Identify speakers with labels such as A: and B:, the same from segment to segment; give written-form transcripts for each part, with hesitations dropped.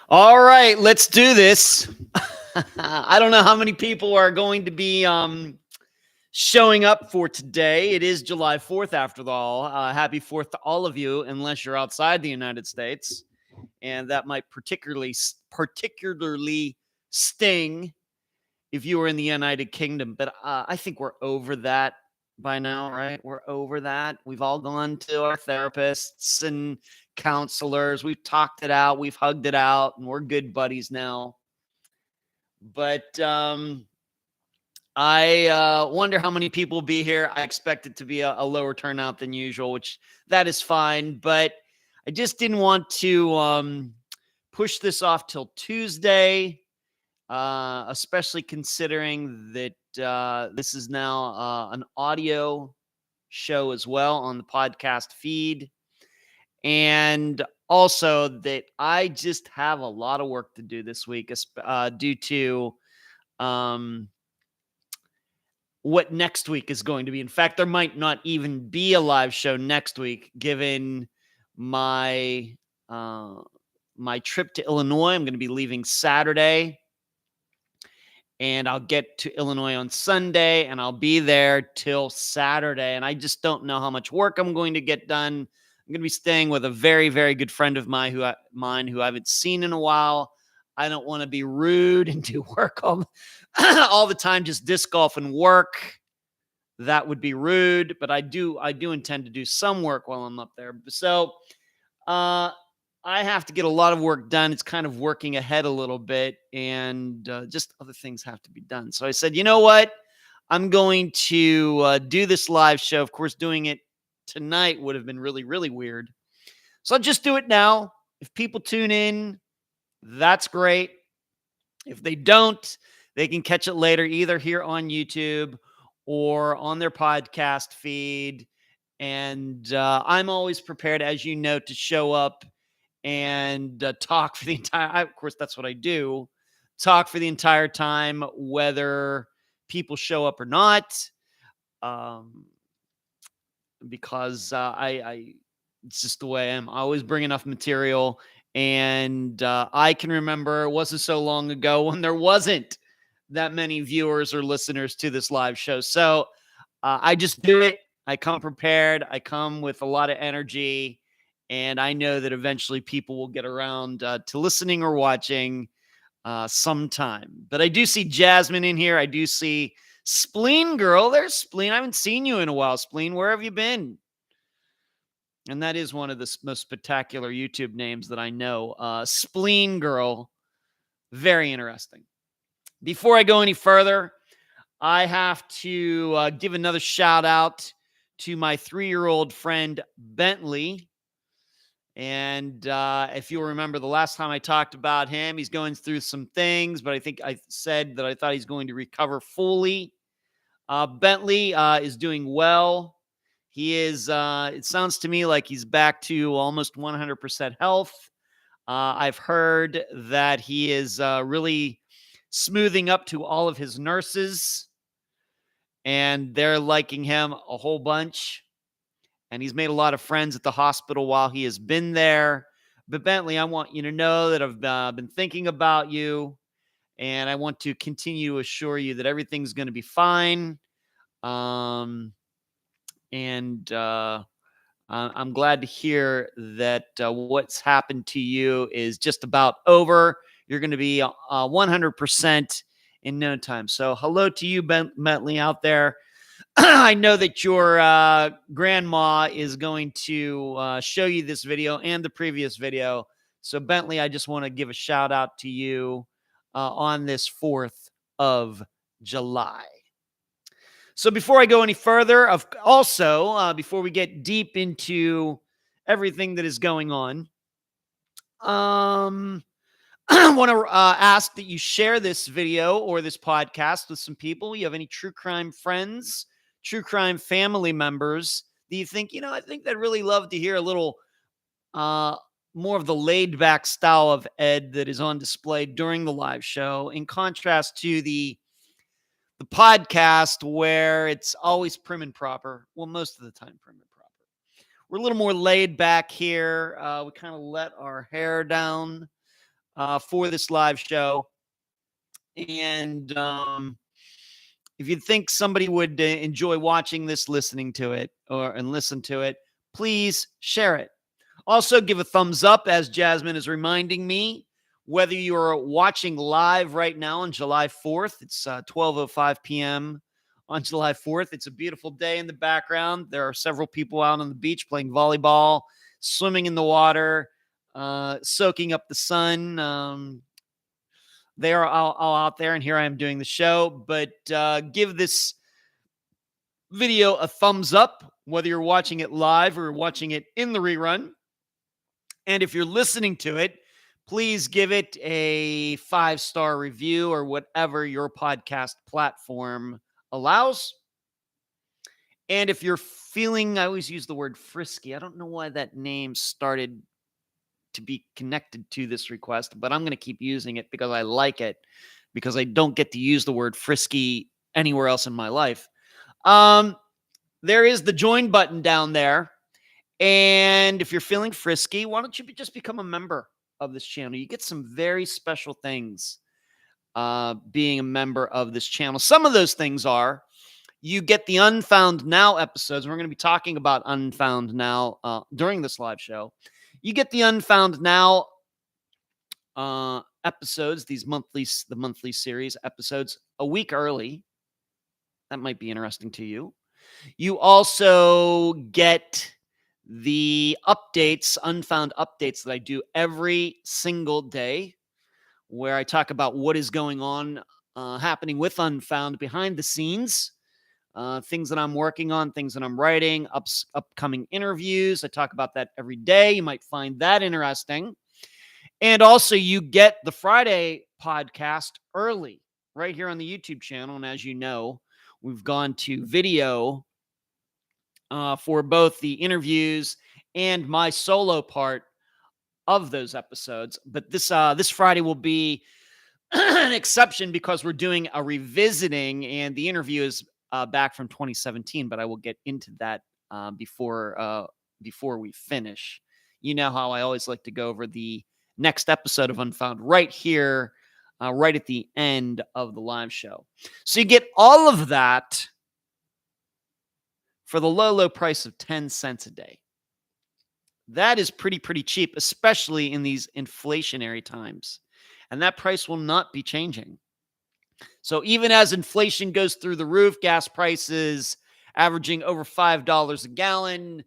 A: All right, let's do this. I don't know how many people are going to be showing up for today. It is July 4th, after all. Happy 4th to all of you, unless you're outside the United States. And that might particularly sting if you were in the United Kingdom. But I think we're over that by now, right? We're over that. We've all gone to our therapists and counselors. We've talked it out. We've hugged it out, and we're good buddies now. But I wonder how many people will be here. I expect it to be a lower turnout than usual, which that is fine. But I just didn't want to push this off till Tuesday, especially considering that this is now an audio show as well on the podcast feed. And also that I just have a lot of work to do this week due to what next week is going to be. In fact, there might not even be a live show next week, given my my trip to Illinois. I'm going to be leaving Saturday, and I'll get to Illinois on Sunday, and I'll be there till Saturday. And I just don't know how much work I'm going to get done. I'm going to be staying with a very, very good friend of mine who I haven't seen in a while. I don't want to be rude and do work all the time, just disc golf and work. That would be rude, but I do intend to do some work while I'm up there. So I have to get a lot of work done. It's kind of working ahead a little bit, and just other things have to be done. So I said, you know what? I'm going to do this live show. Of course, doing it tonight would have been really, really weird. So I'll just do it now. If people tune in, that's great. If they don't, they can catch it later, either here on YouTube or on their podcast feed. And I'm always prepared, as you know, to show up and talk for the entire, of course, that's what I do, talk for the entire time, whether people show up or not, because it's just the way I am. I always bring enough material, and I can remember it wasn't so long ago when there wasn't that many viewers or listeners to this live show. So I just do it. I come prepared. I come with a lot of energy. And I know that eventually people will get around to listening or watching sometime. But I do see Jasmine in here. I do see Spleen Girl. There's Spleen. I haven't seen you in a while, Spleen. Where have you been? And that is one of the most spectacular YouTube names that I know. Spleen Girl. Very interesting. Before I go any further, I have to give another shout out to my 3-year-old friend, Bentley. And if you'll remember the last time I talked about him, he's going through some things, but I think I said that I thought he's going to recover fully. Bentley is doing well. He is, it sounds to me like he's back to almost 100% health. I've heard that he is really smoothing up to all of his nurses, and they're liking him a whole bunch. And he's made a lot of friends at the hospital while he has been there. But Bentley, I want you to know that I've been thinking about you, and I want to continue to assure you that everything's going to be fine. I'm glad to hear that what's happened to you is just about over. You're going to be 100% in no time. So hello to you, Bentley, out there. I know that your grandma is going to show you this video and the previous video. So Bentley, I just want to give a shout out to you on this 4th of July. So before I go any further, before we get deep into everything that is going on, I want to ask that you share this video or this podcast with some people. You have any true crime friends, true crime family members that you think, I think they'd really love to hear a little more of the laid back style of Ed that is on display during the live show, in contrast to the podcast where it's always prim and proper. Well, most of the time, prim and proper. We're a little more laid back here. We kind of let our hair down. for this live show. And if you think somebody would enjoy watching this, listening to it, and listen to it, please share it. Also, give a thumbs up, as Jasmine is reminding me. Whether you're watching live right now on July 4th, it's 12:05 p.m. on July 4th. It's a beautiful day in the background. There are several people out on the beach playing volleyball, swimming in the water, soaking up the sun. They are all out there, and here I am doing the show. But give this video a thumbs up, whether you're watching it live or watching it in the rerun. And if you're listening to it, please give it a 5-star review or whatever your podcast platform allows. And if you're feeling, I always use the word frisky. I don't know why that name started to be connected to this request, but I'm going to keep using it because I like it, because I don't get to use the word frisky anywhere else in my life. There is the join button down there. And if you're feeling frisky, why don't you just become a member of this channel? You get some very special things being a member of this channel. Some of those things are, you get the Unfound Now episodes. We're going to be talking about Unfound Now during this live show. You get the Unfound Now episodes, the monthly series episodes, a week early. That might be interesting to you. You also get the updates, Unfound updates that I do every single day, where I talk about what is going on, happening with Unfound behind the scenes, things that I'm working on, things that I'm writing, upcoming interviews. I talk about that every day. You might find that interesting. And also, you get the Friday podcast early right here on the YouTube channel. And as you know, we've gone to video for both the interviews and my solo part of those episodes. But this Friday will be an exception because we're doing a revisiting, and the interview is back from 2017. But I will get into that before we finish. You know how I always like to go over the next episode of Unfound right here, right at the end of the live show. So you get all of that for the low price of 10 cents a day. That is pretty cheap, especially in these inflationary times. And that price will not be changing. So even as inflation goes through the roof, gas prices averaging over $5 a gallon.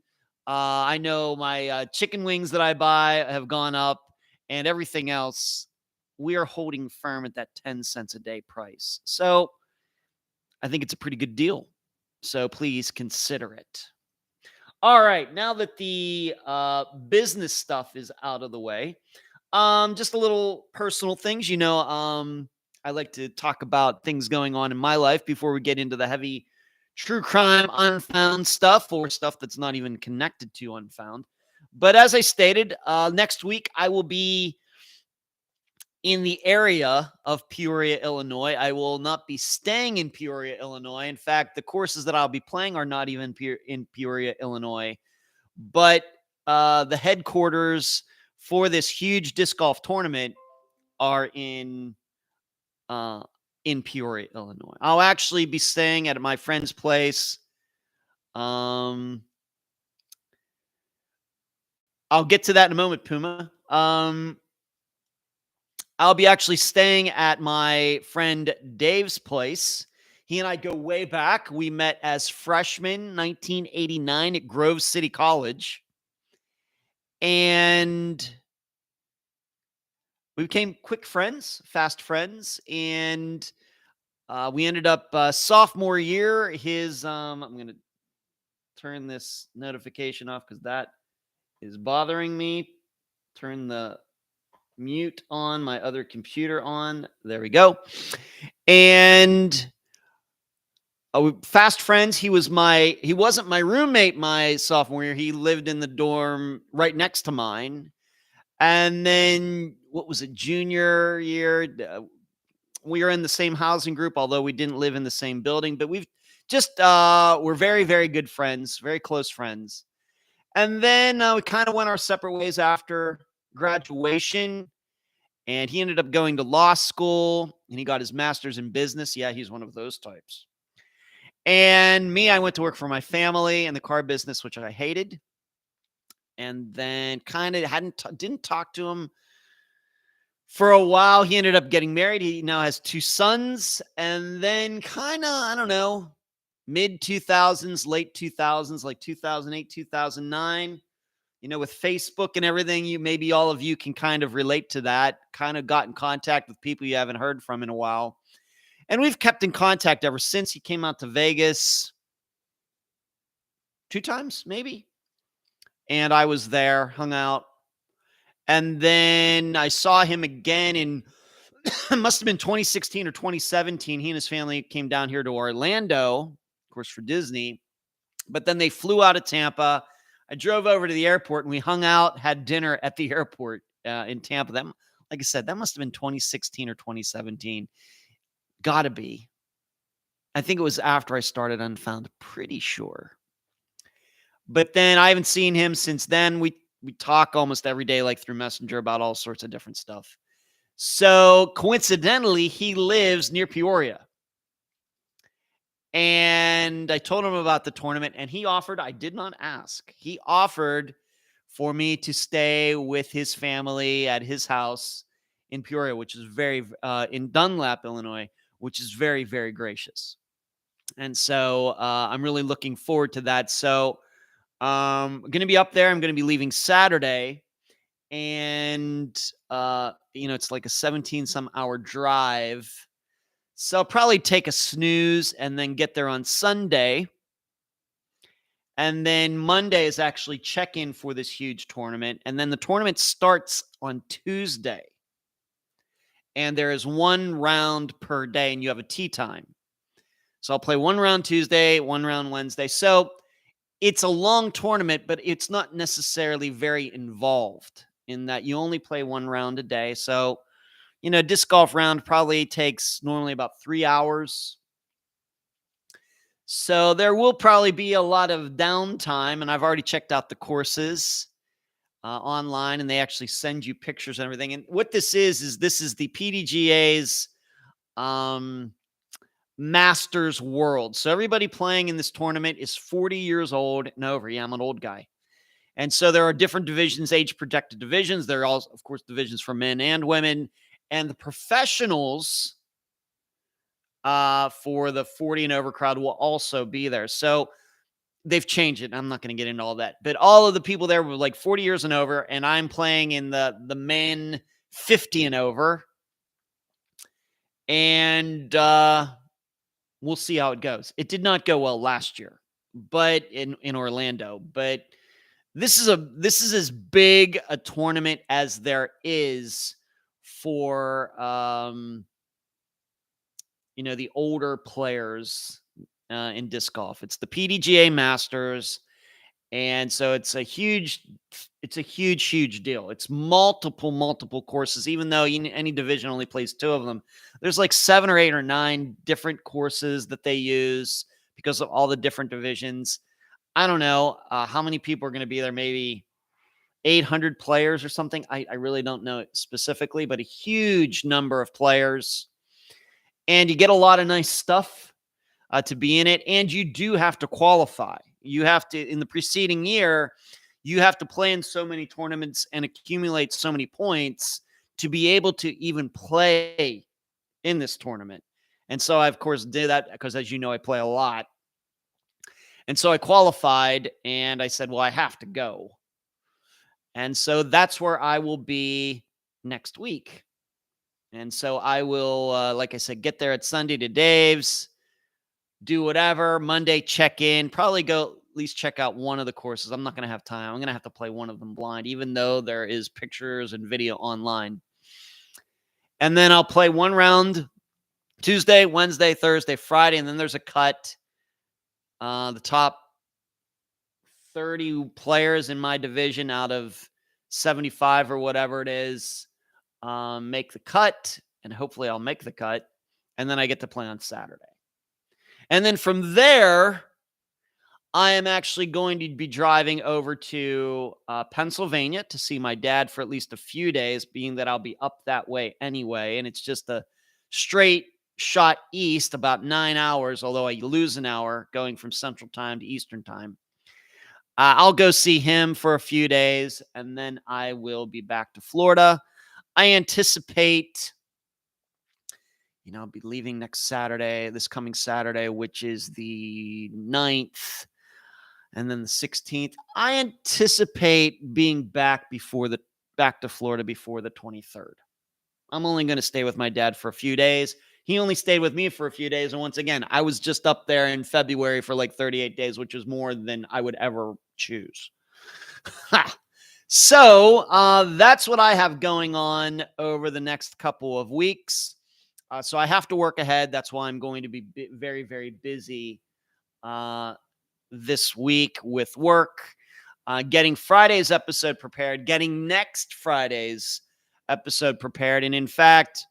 A: I know my chicken wings that I buy have gone up, and everything else, we are holding firm at that 10 cents a day price. So I think it's a pretty good deal. So please consider it. All right, now that the business stuff is out of the way, just a little personal things. I like to talk about things going on in my life before we get into the heavy true crime Unfound stuff, or stuff that's not even connected to Unfound. But as I stated, next week I will be in the area of Peoria, Illinois. I will not be staying in Peoria, Illinois. In fact, the courses that I'll be playing are not even in Peoria, Illinois. But the headquarters for this huge disc golf tournament are in Peoria, Illinois. I'll actually be staying at my friend's place. I'll get to that in a moment, Puma. I'll be actually staying at my friend Dave's place. He and I go way back. We met as freshmen, 1989, at Grove City College. And we became quick friends, fast friends. And we ended up sophomore year. I'm going to turn this notification off because that is bothering me. Turn the mute on, my other computer on. There we go. And fast friends. He wasn't my roommate my sophomore year. He lived in the dorm right next to mine. And then junior year, we were in the same housing group, although we didn't live in the same building. But we've just we're very, very good friends, very close friends. And then we kind of went our separate ways after graduation. And he ended up going to law school, and he got his master's in business. Yeah, he's one of those types. And me, I went to work for my family in the car business, which I hated. And then kind of didn't talk to him for a while. He ended up getting married. He now has 2 sons. And then kind of, I don't know, mid 2000s, late 2000s, like 2008, 2009, with Facebook and everything, maybe all of you can kind of relate to that. Kind of got in contact with people you haven't heard from in a while. And we've kept in contact ever since. He came out to Vegas 2 times, maybe. And I was there, hung out. And then I saw him again in, it must have been 2016 or 2017. He and his family came down here to Orlando, of course, for Disney. But then they flew out of Tampa. I drove over to the airport and we hung out, had dinner at the airport in Tampa. That, like I said, that must have been 2016 or 2017. Gotta be. I think it was after I started Unfound, pretty sure. But then I haven't seen him since then. We talk almost every day, like through Messenger, about all sorts of different stuff. So coincidentally, he lives near Peoria. And I told him about the tournament, and he offered, I did not ask, he offered for me to stay with his family at his house in Peoria, which is in Dunlap, Illinois, which is very, very gracious. And so I'm really looking forward to that. So I'm going to be up there. I'm going to be leaving Saturday. And, it's like a 17-some hour drive. So I'll probably take a snooze and then get there on Sunday. And then Monday is actually check-in for this huge tournament. And then the tournament starts on Tuesday. And there is 1 round per day, and you have a tee time. So I'll play 1 round Tuesday, 1 round Wednesday. So it's a long tournament, but it's not necessarily very involved in that you only play 1 round a day. So, disc golf round probably takes normally about 3 hours. So there will probably be a lot of downtime, and I've already checked out the courses online, and they actually send you pictures and everything. And what this is the PDGA's Masters World. So everybody playing in this tournament is 40 years old and over. Yeah, I'm an old guy. And so there are different divisions, age-protected divisions. There are also, of course, divisions for men and women. And the professionals for the 40 and over crowd will also be there. So they've changed it. I'm not going to get into all that. But all of the people there were like 40 years and over. And I'm playing in the men 50 and over. And we'll see how it goes. It did not go well last year, but in Orlando. But this is as big a tournament as there is for the older players in disc golf. It's the Pdga Masters, and so it's a huge deal. It's multiple courses, even though any division only plays 2 of them. There's like 7 or 8 or 9 different courses that they use because of all the different divisions. I don't know how many people are going to be there, maybe 800 players or something. I really don't know specifically, but a huge number of players. And you get a lot of nice stuff to be in it. And you do have to qualify. You have to, in the preceding year, you have to play in so many tournaments and accumulate so many points to be able to even play in this tournament. And so I, of course, did that because, as you know, I play a lot. And so I qualified and I said, well, I have to go. And so that's where I will be next week. And so I will, like I said, get there at Sunday to Dave's, do whatever. Monday, check in, probably go at least check out one of the courses. I'm not going to have time. I'm going to have to play one of them blind, even though there is pictures and video online. And then I'll play 1 round Tuesday, Wednesday, Thursday, Friday, and then there's a cut. The top 30 players in my division out of 75 or whatever it is make the cut, and hopefully I'll make the cut. And then I get to play on Saturday. And then from there, I am actually going to be driving over to Pennsylvania to see my dad for at least a few days, being that I'll be up that way anyway. And it's just a straight shot east, about 9 hours, although I lose an hour going from Central Time to Eastern Time. I'll go see him for a few days, and then I will be back to Florida. I anticipate, I'll be leaving this coming Saturday, which is the 9th. And then the 16th, I anticipate being back to Florida before the 23rd. I'm only going to stay with my dad for a few days. He only stayed with me for a few days. And once again, I was just up there in February for like 38 days, which is more than I would ever choose. So that's what I have going on over the next couple of weeks. So I have to work ahead. That's why I'm going to be very, very busy this week with work, getting Friday's episode prepared, getting next Friday's episode prepared. And in fact,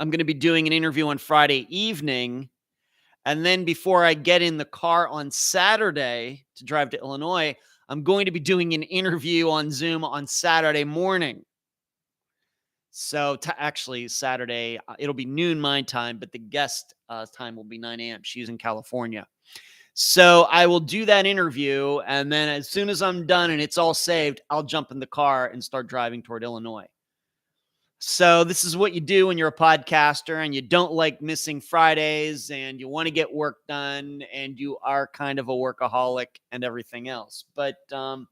A: I'm going to be doing an interview on Friday evening. And then before I get in the car on Saturday to drive to Illinois, I'm going to be doing an interview on Zoom on Saturday morning. So actually Saturday, it'll be noon my time, but the guest time will be 9 a.m. She's in California. So I will do that interview, and then as soon as I'm done and it's all saved, I'll jump in the car and start driving toward Illinois. So this is what you do when you're a podcaster and you don't like missing Fridays and you want to get work done and you are kind of a workaholic and everything else. But I'm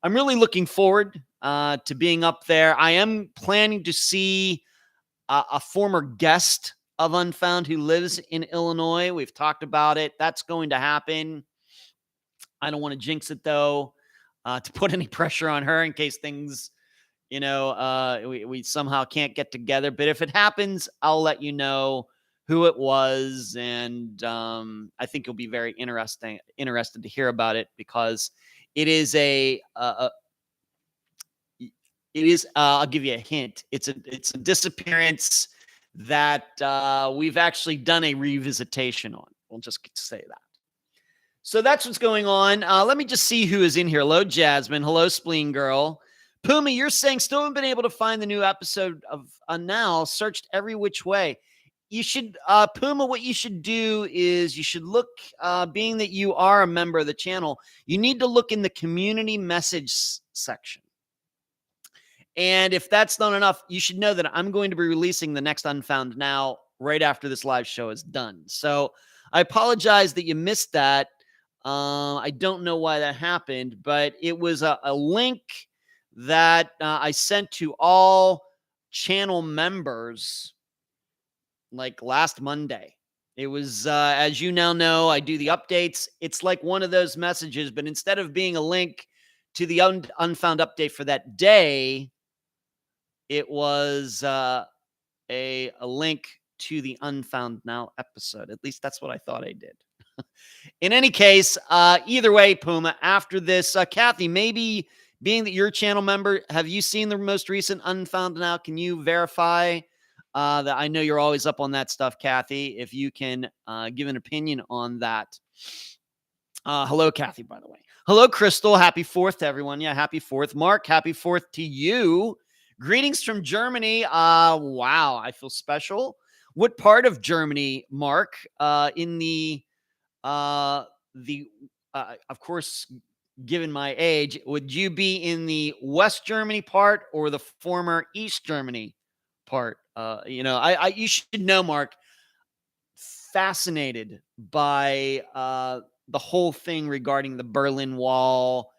A: really looking forward to being up there. I am planning to see a former guest of Unfound who lives in Illinois. We've talked about it. That's going to happen. I don't want to jinx it, though, to put any pressure on her in case things, we somehow can't get together. But if it happens, I'll let you know who it was. And I think you'll be very interested to hear about it because it is I'll give you a hint. It's a disappearance that we've actually done a revisitation on. We'll just say that. So that's what's going on. Let me just see who is in here. Hello, Jasmine. Hello, Spleen Girl. Puma, you're saying still haven't been able to find the new episode of Now. Searched every which way. You should, Puma, what you should do is you should look, being that you are a member of the channel, you need to look in the community message section. And if that's not enough, you should know that I'm going to be releasing the next Unfound Now right after this live show is done. So I apologize that you missed that. I don't know why that happened, but it was a link that I sent to all channel members like last Monday. It was, as you now know, I do the updates. It's like one of those messages, but instead of being a link to the Unfound update for that day, it was a link to the Unfound Now episode. At least that's what I thought I did. In any case, either way, Puma, after this, Kathy, maybe being that you're a channel member, have you seen the most recent Unfound Now? Can you verify that? I know you're always up on that stuff, Kathy. If you can give an opinion on that. Hello, Kathy, by the way. Hello, Crystal. Happy 4th to everyone. Yeah, happy 4th. Mark, happy 4th to you. Greetings from Germany. Wow, I feel special. What part of Germany, Mark? In the of course, given my age, would you be in the West Germany part or the former East Germany part? You should know, Mark. Fascinated by the whole thing regarding the Berlin Wall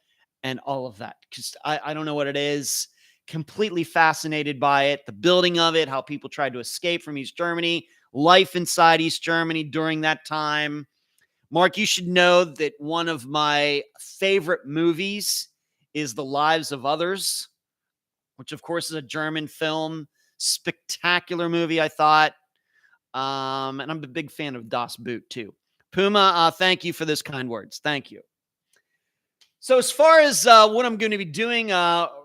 A: and all of that, because I don't know what it is. Completely fascinated by it, the building of it, how people tried to escape from East Germany, life inside East Germany during that time. Mark, you should know that one of my favorite movies is The Lives of Others, which of course is a German film. Spectacular movie, I thought. And I'm a big fan of Das Boot too. Puma, thank you for those kind words. Thank you. So as far as what I'm going to be doing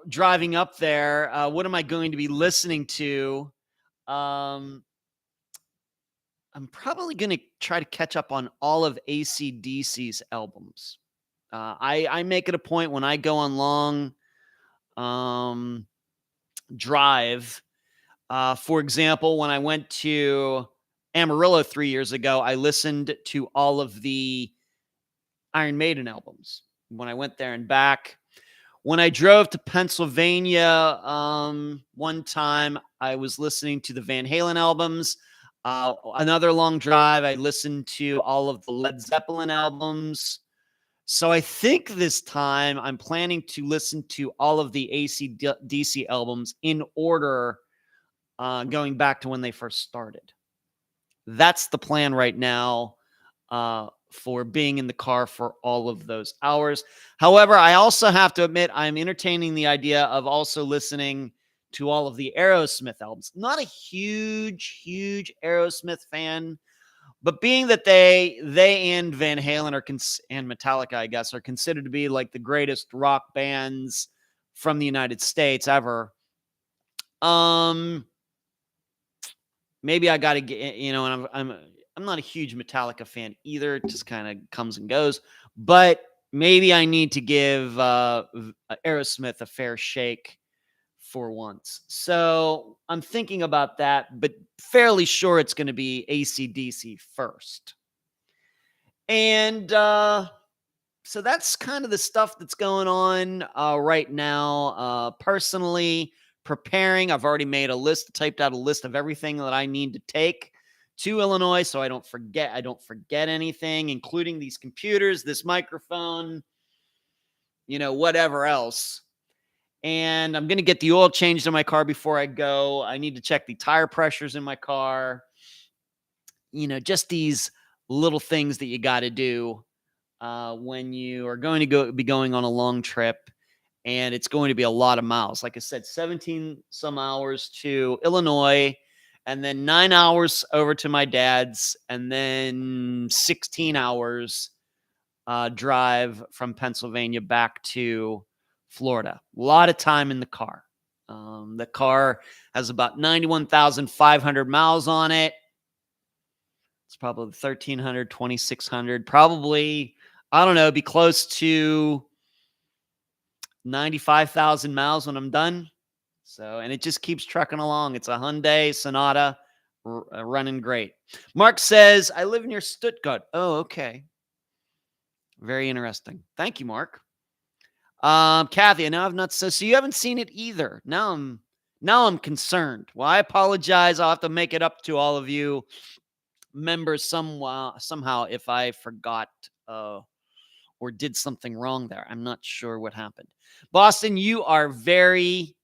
A: driving up there, what am I going to be listening to? I'm probably going to try to catch up on all of AC/DC's albums. I make it a point when I go on long um, drive. For example, when I went to Amarillo 3 years ago, I listened to all of the Iron Maiden albums when I went there and back. When I drove to Pennsylvania one time, I was listening to the Van Halen albums. Another long drive, I listened to all of the Led Zeppelin albums. So I think this time I'm planning to listen to all of the AC/DC albums in order, going back to when they first started. That's the plan right now, for being in the car for all of those hours. However, I also have to admit I'm entertaining the idea of also listening to all of the Aerosmith albums. Not a huge Aerosmith fan, but being that they and Van Halen and Metallica, I guess, are considered to be like the greatest rock bands from the United States ever. Maybe I got to get, and I'm not a huge Metallica fan either. It just kind of comes and goes. But maybe I need to give Aerosmith a fair shake for once. So I'm thinking about that, but fairly sure it's going to be AC/DC first. And so that's kind of the stuff that's going on right now. Personally, preparing. I've already made typed out a list of everything that I need to take to Illinois so I don't forget anything, including these computers, this microphone, whatever else. And I'm going to get the oil changed in my car before I go. I need to check the tire pressures in my car. Just these little things that you got to do when you are going to be going on a long trip. And it's going to be a lot of miles. Like I said, 17 some hours to Illinois, and then 9 hours over to my dad's, and then 16 hours drive from Pennsylvania back to Florida. A lot of time in the car. The car has about 91,500 miles on it. It's probably 1,300, 2,600, probably, I don't know, be close to 95,000 miles when I'm done. So, and it just keeps trucking along. It's a Hyundai Sonata running great. Mark says, I live near Stuttgart. Oh, okay. Very interesting. Thank you, Mark. Kathy, I know I've not so you haven't seen it either. Now I'm concerned. Well, I apologize. I'll have to make it up to all of you members somehow if I forgot or did something wrong there. I'm not sure what happened. Boston, you are very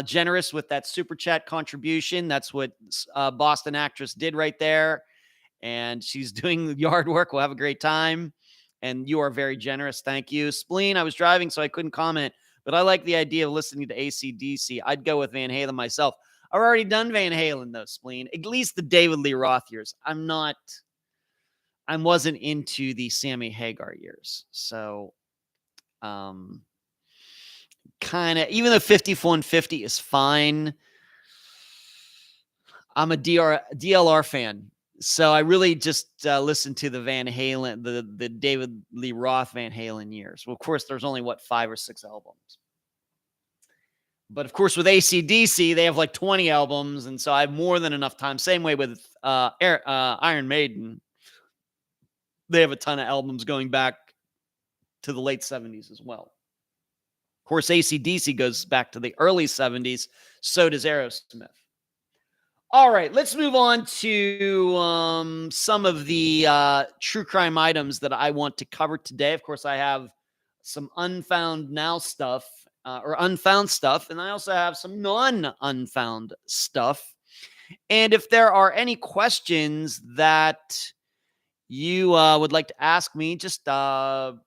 A: generous with that super chat contribution. That's what Boston actress did right there. And she's doing the yard work. We'll have a great time. And you are very generous. Thank you. Spleen, I was driving, so I couldn't comment. But I like the idea of listening to AC/DC. I'd go with Van Halen myself. I've already done Van Halen, though, Spleen. At least the David Lee Roth years. I wasn't into the Sammy Hagar years. So, kind of, even though 5150 is fine, I'm a DLR fan. So I really just listened to the Van Halen, the David Lee Roth Van Halen years. Well, of course, there's only, 5 or 6 albums. But, of course, with AC/DC, they have like 20 albums. And so I have more than enough time. Same way with Iron Maiden. They have a ton of albums going back to the late 70s as well. Of course, AC/DC goes back to the early 70s. So does Aerosmith. All right, let's move on to some of the true crime items that I want to cover today. Of course, I have some unfound now stuff or unfound stuff, and I also have some non-unfound stuff. And if there are any questions that you would like to ask me, just about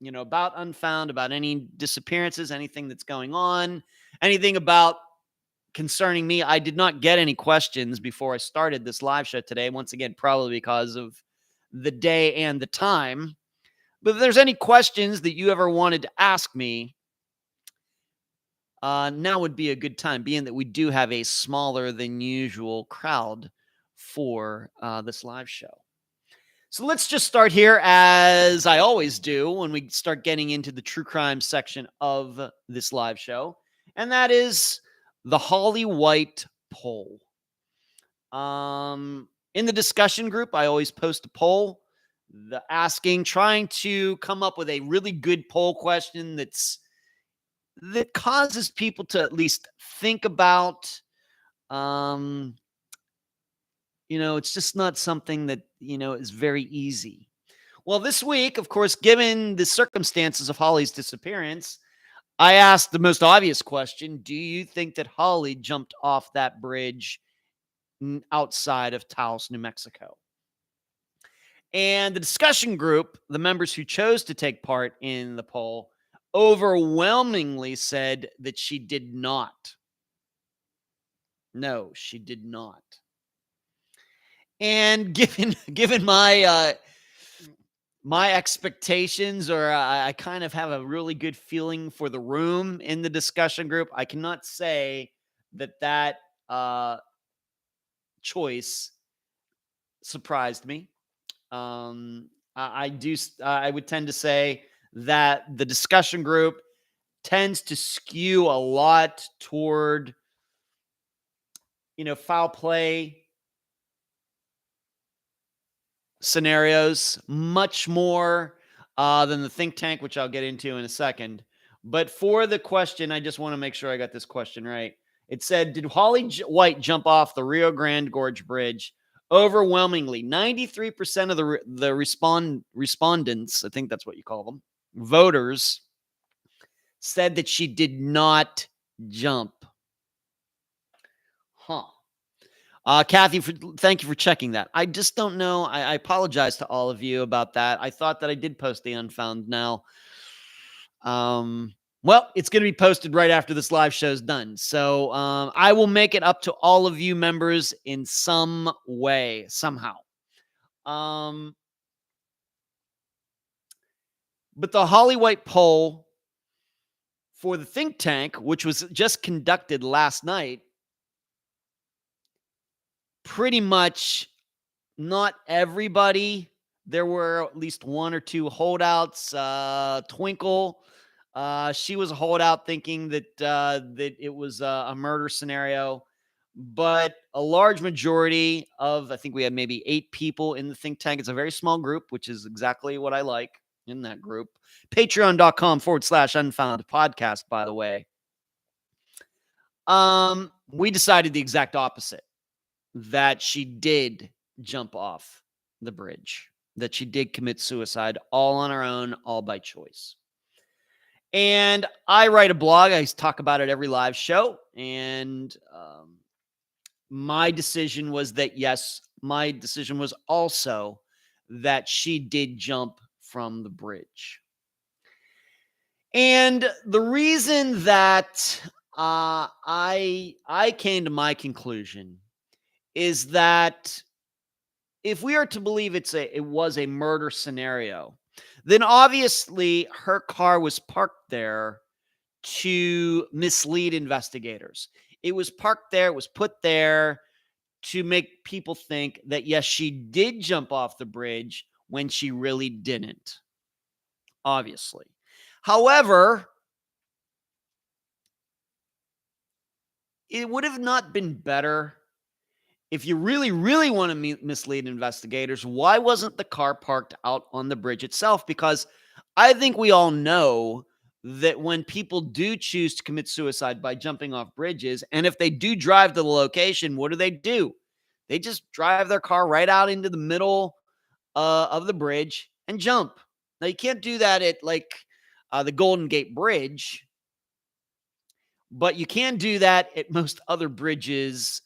A: Unfound, about any disappearances, anything that's going on, anything about concerning me. I did not get any questions before I started this live show today. Once again, probably because of the day and the time. But if there's any questions that you ever wanted to ask me, now would be a good time, being that we do have a smaller than usual crowd for this live show. So let's just start here, as I always do when we start getting into the true crime section of this live show, and that is the Holly White poll. In the discussion group, I always post a poll, trying to come up with a really good poll question that causes people to at least think about. It's just not something that, is very easy. Well, this week, of course, given the circumstances of Holly's disappearance, I asked the most obvious question: do you think that Holly jumped off that bridge outside of Taos, New Mexico? And the discussion group, the members who chose to take part in the poll, overwhelmingly said that she did not. No, she did not. And given my my expectations, or I kind of have a really good feeling for the room in the discussion group, I cannot say that choice surprised me. I would tend to say that the discussion group tends to skew a lot toward, foul play scenarios, much more than the think tank, which I'll get into in a second. But for the question, I just want to make sure I got this question right. It said, did Holly White jump off the Rio Grande Gorge Bridge? Overwhelmingly, 93% of the respondents, I think that's what you call them, voters, said that she did not jump. Kathy, thank you for checking that. I just don't know. I apologize to all of you about that. I thought that I did post the Unfound now. Well, it's going to be posted right after this live show is done. So I will make it up to all of you members in some way, somehow. But the Holly White poll for the think tank, which was just conducted last night, pretty much not everybody. There were at least one or two holdouts. Twinkle, she was a holdout, thinking that it was a murder scenario. But a large majority of, I think we had maybe 8 people in the think tank. It's a very small group, which is exactly what I like in that group. Patreon.com/Unfound Podcast, by the way. We decided the exact opposite, that she did jump off the bridge, that she did commit suicide all on her own, all by choice. And I write a blog. I talk about it every live show. And my decision was that, yes, my decision was also that she did jump from the bridge. And the reason that I came to my conclusion is that if we are to believe it was a murder scenario, then obviously her car was parked there to mislead investigators. It was parked there, it was put there to make people think that, yes, she did jump off the bridge when she really didn't, obviously. However, it would have not been better if you really, really want to mislead investigators. Why wasn't the car parked out on the bridge itself? Because I think we all know that when people do choose to commit suicide by jumping off bridges, and if they do drive to the location, what do? They just drive their car right out into the middle of the bridge and jump. Now, you can't do that at the Golden Gate Bridge, but you can do that at most other bridges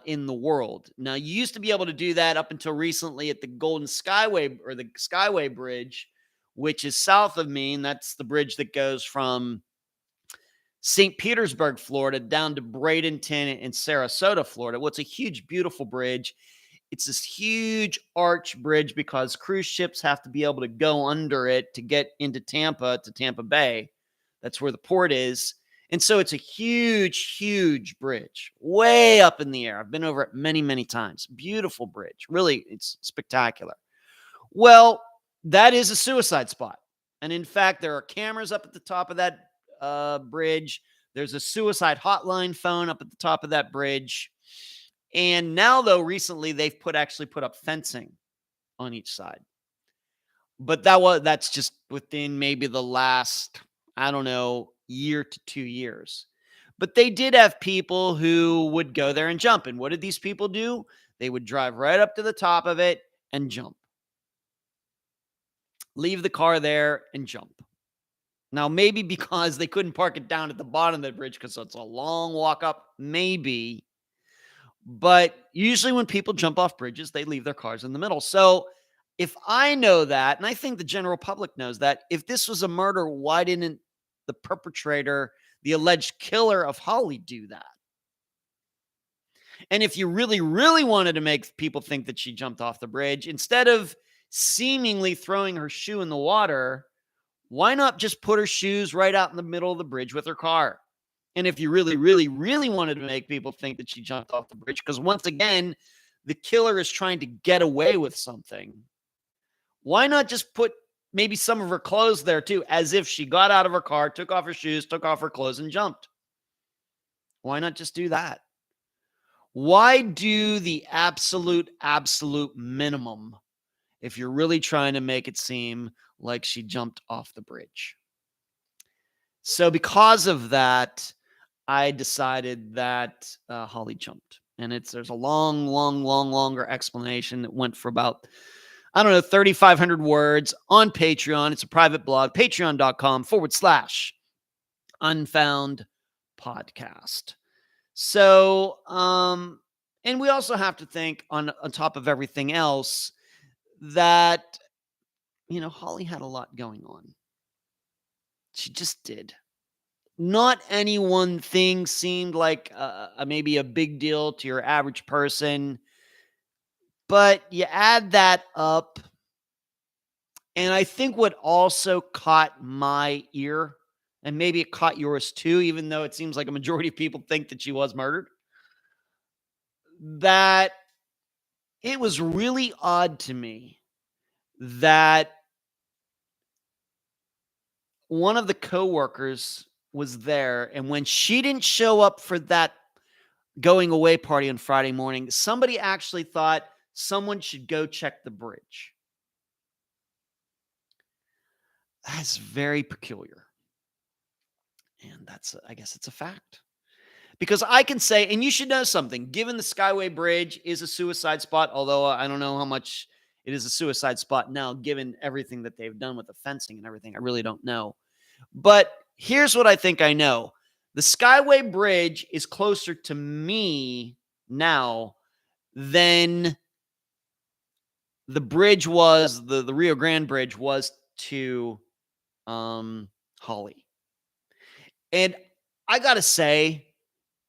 A: in the world. Now, you used to be able to do that up until recently at the Golden Skyway, or the Skyway Bridge, which is south of me. And that's the bridge that goes from St. Petersburg, Florida, down to Bradenton and Sarasota, Florida. Well, it's a huge, beautiful bridge. It's this huge arch bridge because cruise ships have to be able to go under it to get into Tampa, to Tampa Bay. That's where the port is. And so it's a huge, huge bridge way up in the air. I've been over it many, many times. Beautiful bridge. Really, it's spectacular. Well, that is a suicide spot. And in fact, there are cameras up at the top of that bridge. There's a suicide hotline phone up at the top of that bridge. And now, though, recently they've actually put up fencing on each side. But that's just within maybe the last, I don't know, year to 2 years. But they did have people who would go there and jump. And what did these people do? They would drive right up to the top of it and jump. Leave the car there and jump. Now, maybe because they couldn't park it down at the bottom of the bridge because it's a long walk up, maybe. But usually when people jump off bridges, they leave their cars in the middle. So if I know that, and I think the general public knows that, if this was a murder, why didn't the perpetrator, the alleged killer of Holly, do that? And if you really, really wanted to make people think that she jumped off the bridge, instead of seemingly throwing her shoe in the water, why not just put her shoes right out in the middle of the bridge with her car? And if you really, really, really wanted to make people think that she jumped off the bridge, because once again, the killer is trying to get away with something, why not just put maybe some of her clothes there too, as if she got out of her car, took off her shoes, took off her clothes, and jumped? Why not just do that? Why do the absolute minimum if you're really trying to make it seem like she jumped off the bridge? So because of that, I decided that Holly jumped. And there's a longer explanation that went for about, 3,500 words on Patreon. It's a private blog, patreon.com/Unfound Podcast. So, and we also have to think on top of everything else that, Holly had a lot going on. She just did. Not any one thing seemed like maybe a big deal to your average person, but you add that up. And I think what also caught my ear, and maybe it caught yours too, even though it seems like a majority of people think that she was murdered, that it was really odd to me that one of the coworkers was there, and when she didn't show up for that going away party on Friday morning, somebody actually thought someone should go check the bridge. That's very peculiar. And I guess it's a fact. Because I can say, and you should know something, given the Skyway Bridge is a suicide spot, although I don't know how much it is a suicide spot now, given everything that they've done with the fencing and everything. I really don't know. But here's what I think I know. The Skyway Bridge is closer to me now than the bridge was, the Rio Grande Bridge was to Holly. And I got to say,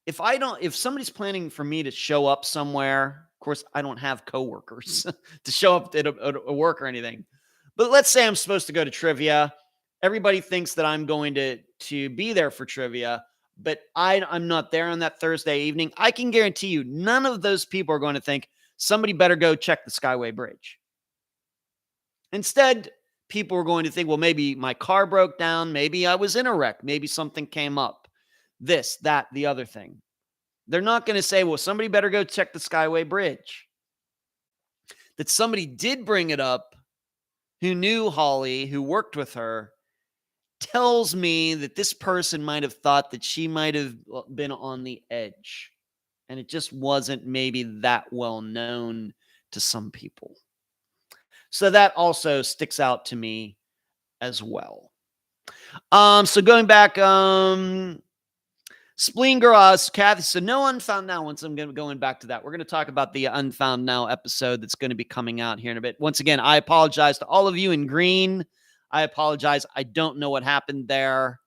A: if somebody's planning for me to show up somewhere, of course, I don't have coworkers to show up at a work or anything. But let's say I'm supposed to go to trivia. Everybody thinks that I'm going to be there for trivia, but I'm not there on that Thursday evening. I can guarantee you none of those people are going to think somebody better go check the Skyway Bridge. Instead, people are going to think, well, maybe my car broke down. Maybe I was in a wreck. Maybe something came up. This, that, the other thing. They're not going to say, well, somebody better go check the Skyway Bridge. That somebody did bring it up, who knew Holly, who worked with her, tells me that this person might have thought that she might have been on the edge. And it just wasn't maybe that well known to some people. So that also sticks out to me as well. So going back, Spleen Garage, Kathy said, no Unfound Now. Once I'm going back to that, we're going to talk about the Unfound Now episode that's going to be coming out here in a bit. Once again, I apologize to all of you in green. I apologize. I don't know what happened there.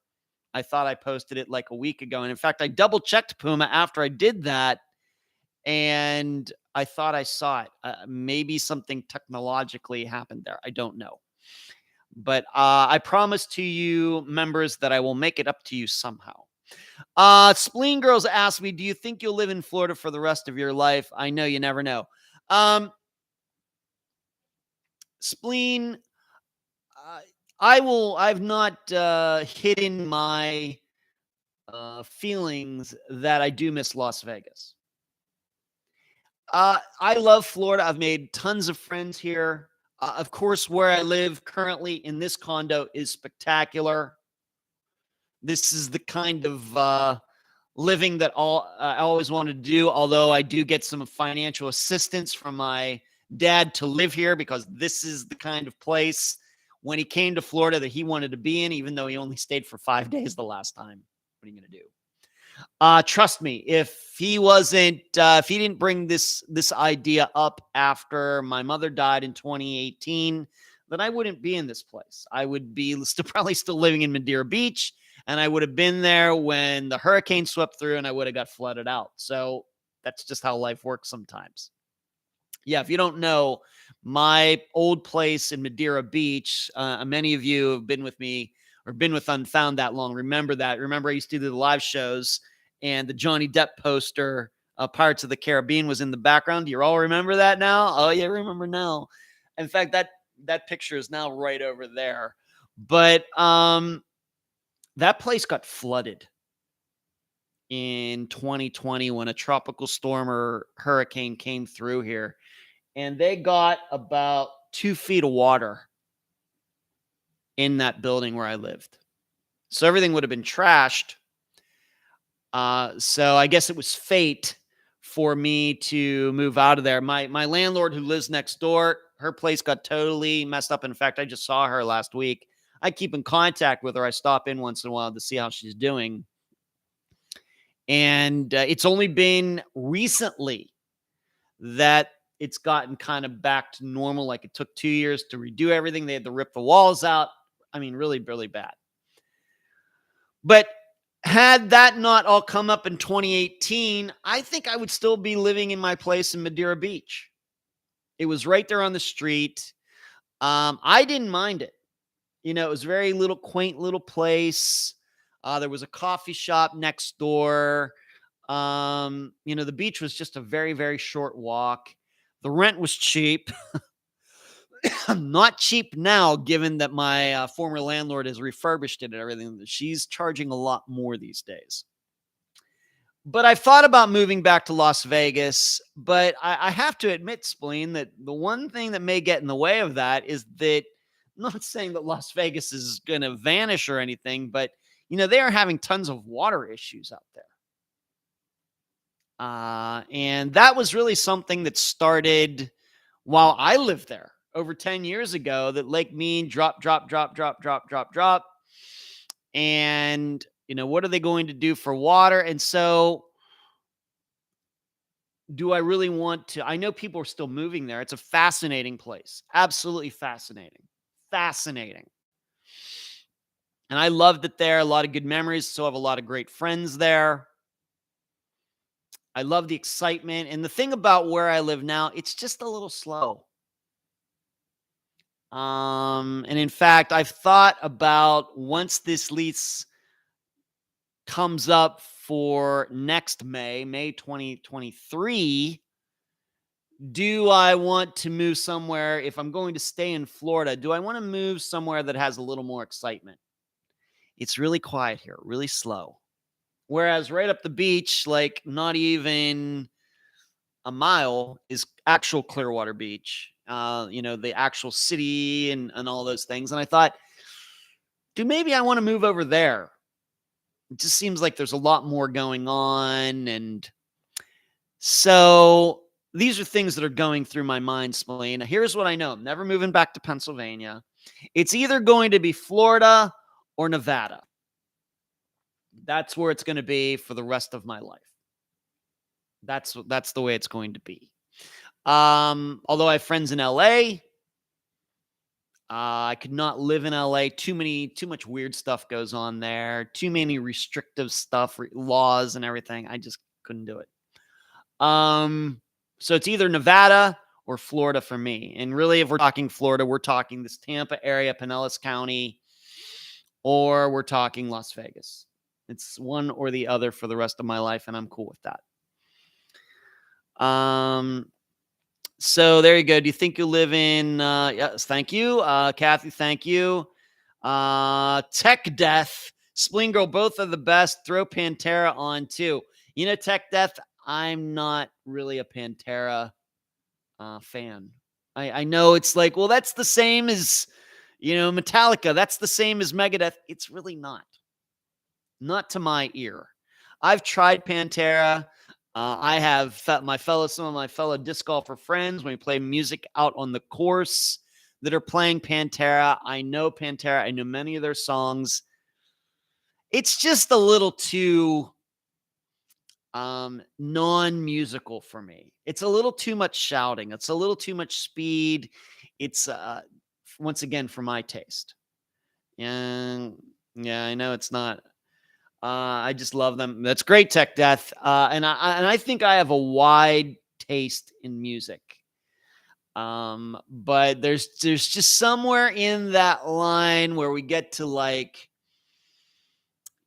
A: I thought I posted it like a week ago. And in fact, I double checked Puma after I did that. And I thought I saw it. Maybe something technologically happened there. I don't know. But I promise to you, members, that I will make it up to you somehow. Spleen Girls asked me, do you think you'll live in Florida for the rest of your life? I know you never know. Spleen, uh, I've not hidden my feelings that I do miss Las Vegas. I love Florida. I've made tons of friends here. Of course, where I live currently in this condo is spectacular. This is the kind of living that I always wanted to do, although I do get some financial assistance from my dad to live here because this is the kind of place when he came to Florida that he wanted to be in, even though he only stayed for 5 days the last time. What are you going to do? Trust me, if he didn't bring this idea up after my mother died in 2018, then I wouldn't be in this place. I would be probably still living in Madeira Beach, and I would have been there when the hurricane swept through, and I would have got flooded out. So that's just how life works sometimes. Yeah, if you don't know, my old place in Madeira Beach, many of you have been with me or been with Unfound that long. Remember that. Remember I used to do the live shows, and the Johnny Depp poster, Pirates of the Caribbean, was in the background. Do you all remember that now? Oh, yeah, remember now. In fact, that picture is now right over there. But that place got flooded in 2020 when a tropical storm or hurricane came through here. And they got about 2 feet of water in that building where I lived. So everything would have been trashed. So I guess it was fate for me to move out of there. My landlord who lives next door, her place got totally messed up. In fact, I just saw her last week. I keep in contact with her. I stop in once in a while to see how she's doing. And it's only been recently that it's gotten kind of back to normal. Like it took 2 years to redo everything. They had to rip the walls out. I mean, really, really bad. But had that not all come up in 2018, I think I would still be living in my place in Madeira Beach. It was right there on the street. I didn't mind it. You know, it was a very little quaint little place. There was a coffee shop next door. The beach was just a very, very short walk. The rent was cheap. Not cheap now, given that my former landlord has refurbished it and everything. She's charging a lot more these days. But I thought about moving back to Las Vegas, but I have to admit, Spleen, that the one thing that may get in the way of that is that, I'm not saying that Las Vegas is going to vanish or anything, but, they are having tons of water issues out there. And that was really something that started while I lived there over 10 years ago, that Lake Mead drop. And, what are they going to do for water? And so do I really want to? I know people are still moving there. It's a fascinating place. Absolutely fascinating. Fascinating. And I loved it there. A lot of good memories. So I have a lot of great friends there. I love the excitement. And the thing about where I live now, it's just a little slow. And in fact, I've thought about, once this lease comes up for next May 2023, do I want to move somewhere? If I'm going to stay in Florida, do I want to move somewhere that has a little more excitement? It's really quiet here, really slow. Whereas right up the beach, like not even a mile, is actual Clearwater Beach. The actual city and all those things. And I thought, maybe I want to move over there. It just seems like there's a lot more going on. And so these are things that are going through my mind, Spleen. Here's what I know. I'm never moving back to Pennsylvania. It's either going to be Florida or Nevada. That's where it's going to be for the rest of my life. That's the way it's going to be. Although I have friends in LA, I could not live in LA. Too much weird stuff goes on there. Too many restrictive stuff, laws and everything. I just couldn't do it. So it's either Nevada or Florida for me. And really, if we're talking Florida, we're talking this Tampa area, Pinellas County, or we're talking Las Vegas. It's one or the other for the rest of my life, and I'm cool with that. So there you go. Do you think you live in yes, thank you. Kathy, thank you. Tech Death, Spleen Girl, both are the best. Throw Pantera on too. Tech Death, I'm not really a Pantera fan. I know it's like, well, that's the same as Metallica. That's the same as Megadeth. It's really not. Not to my ear. I've tried Pantera. I have some of my fellow disc golfer friends when we play music out on the course that are playing Pantera. I know Pantera. I know many of their songs. It's just a little too non-musical for me. It's a little too much shouting. It's a little too much speed. It's once again for my taste. And yeah, I know it's not. I just love them. That's great, Tech Death. And I think I have a wide taste in music. But there's just somewhere in that line where we get to like,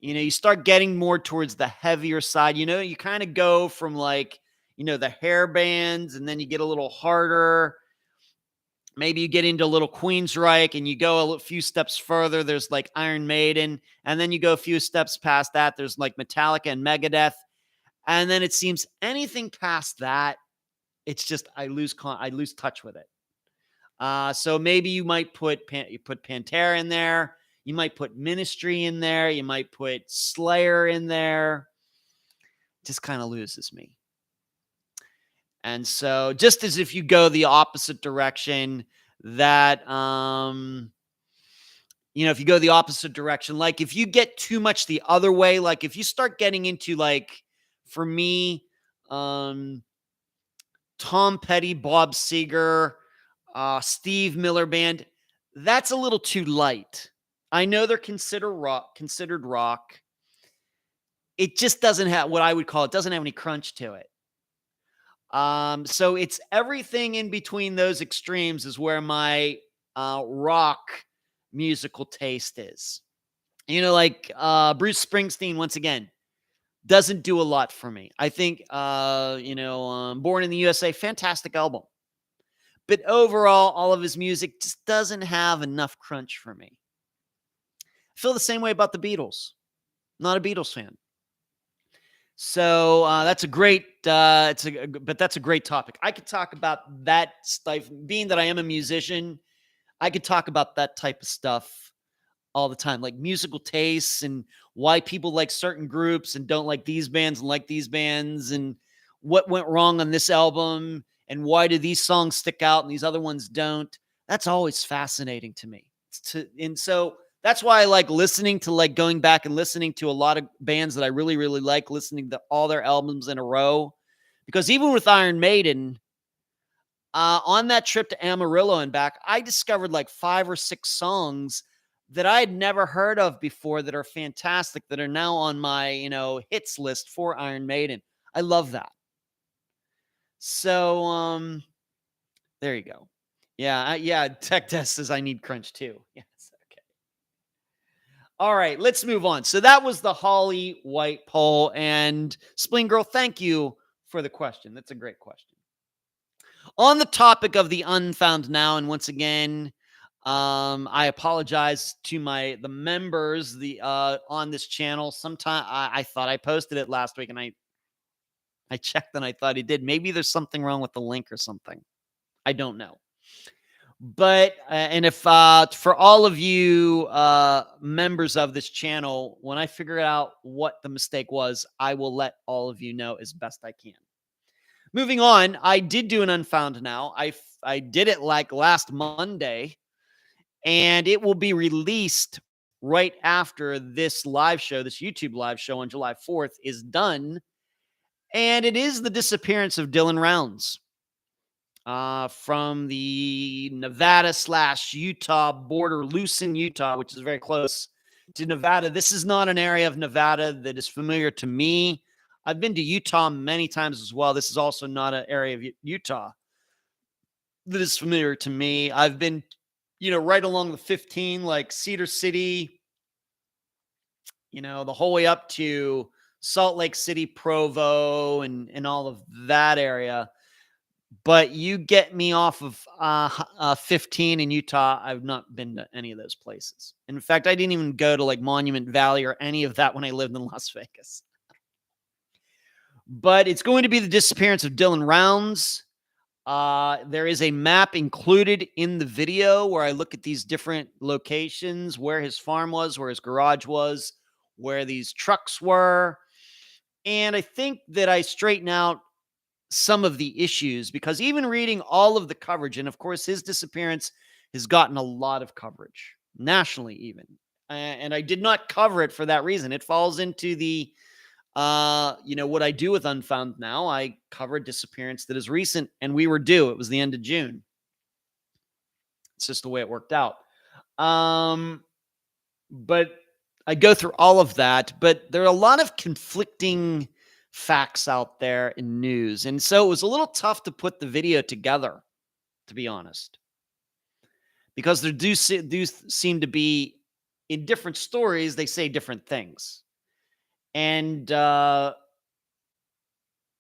A: you start getting more towards the heavier side. You kind of go from like, the hair bands, and then you get a little harder. Maybe you get into a little Queensryche, and you go a few steps further. There's like Iron Maiden. And then you go a few steps past that. There's like Metallica and Megadeth. And then it seems anything past that, it's just, I lose touch with it. So maybe you might put Pantera in there. You might put Ministry in there. You might put Slayer in there. Just kind of loses me. And so just as if you go the opposite direction, that, if you go the opposite direction, like if you get too much the other way, like if you start getting into like, for me, Tom Petty, Bob Seger, Steve Miller Band, that's a little too light. I know they're considered rock. It just doesn't have what I would call, it doesn't have any crunch to it. So it's everything in between those extremes is where my rock musical taste is. Like Bruce Springsteen, once again, doesn't do a lot for me. I think, Born in the USA, fantastic album. But overall, all of his music just doesn't have enough crunch for me. I feel the same way about the Beatles. Not a Beatles fan. So that's a great, but that's a great topic. I could talk about that stuff. Being that I am a musician, I could talk about that type of stuff all the time, like musical tastes and why people like certain groups and don't like these bands and like these bands, and what went wrong on this album and why do these songs stick out and these other ones don't. That's always fascinating to me. And so that's why I like listening to, like, going back and listening to a lot of bands that I really, really like, listening to all their albums in a row. Because even with Iron Maiden, on that trip to Amarillo and back, I discovered like 5 or 6 songs that I had never heard of before that are fantastic, that are now on my, hits list for Iron Maiden. I love that. So, there you go. Yeah. Tech Test says I need crunch too. Yes. Okay. All right, let's move on. So that was the Holly White poll, and Spleen Girl, thank you for the question. That's a great question. On the topic of the Unfound now, and once again, I apologize to the members on this channel. Sometime I thought I posted it last week, and I checked and I thought it did. Maybe there's something wrong with the link or something. I don't know. But and if for all of you members of this channel, when I figure out what the mistake was, I will let all of you know as best I can. Moving on, I did do an Unfound now. I did it like last Monday, and it will be released right after this live show, this YouTube live show on July 4th is done. And it is the disappearance of Dylan Rounds from the Nevada/Utah border, Lucin, Utah, which is very close to Nevada. This is not an area of Nevada that is familiar to me. I've been to Utah many times as well. This is also not an area of Utah that is familiar to me. I've been, right along the 15, like Cedar City, the whole way up to Salt Lake City, Provo, and all of that area. But you get me off of 15 in Utah. I've not been to any of those places. In fact, I didn't even go to like Monument Valley or any of that when I lived in Las Vegas. But it's going to be the disappearance of Dylan Rounds. There is a map included in the video where I look at these different locations, where his farm was, where his garage was, where these trucks were. And I think that I straighten out some of the issues, because even reading all of the coverage, and of course his disappearance has gotten a lot of coverage nationally even, and I did not cover it for that reason. It falls into the what I do with Unfound now. I cover a disappearance that is recent, and we were due. It was the end of June. It's just the way it worked out. But I go through all of that, but there are a lot of conflicting facts out there in news. And so it was a little tough to put the video together, to be honest, because there do seem to be, in different stories, they say different things. And of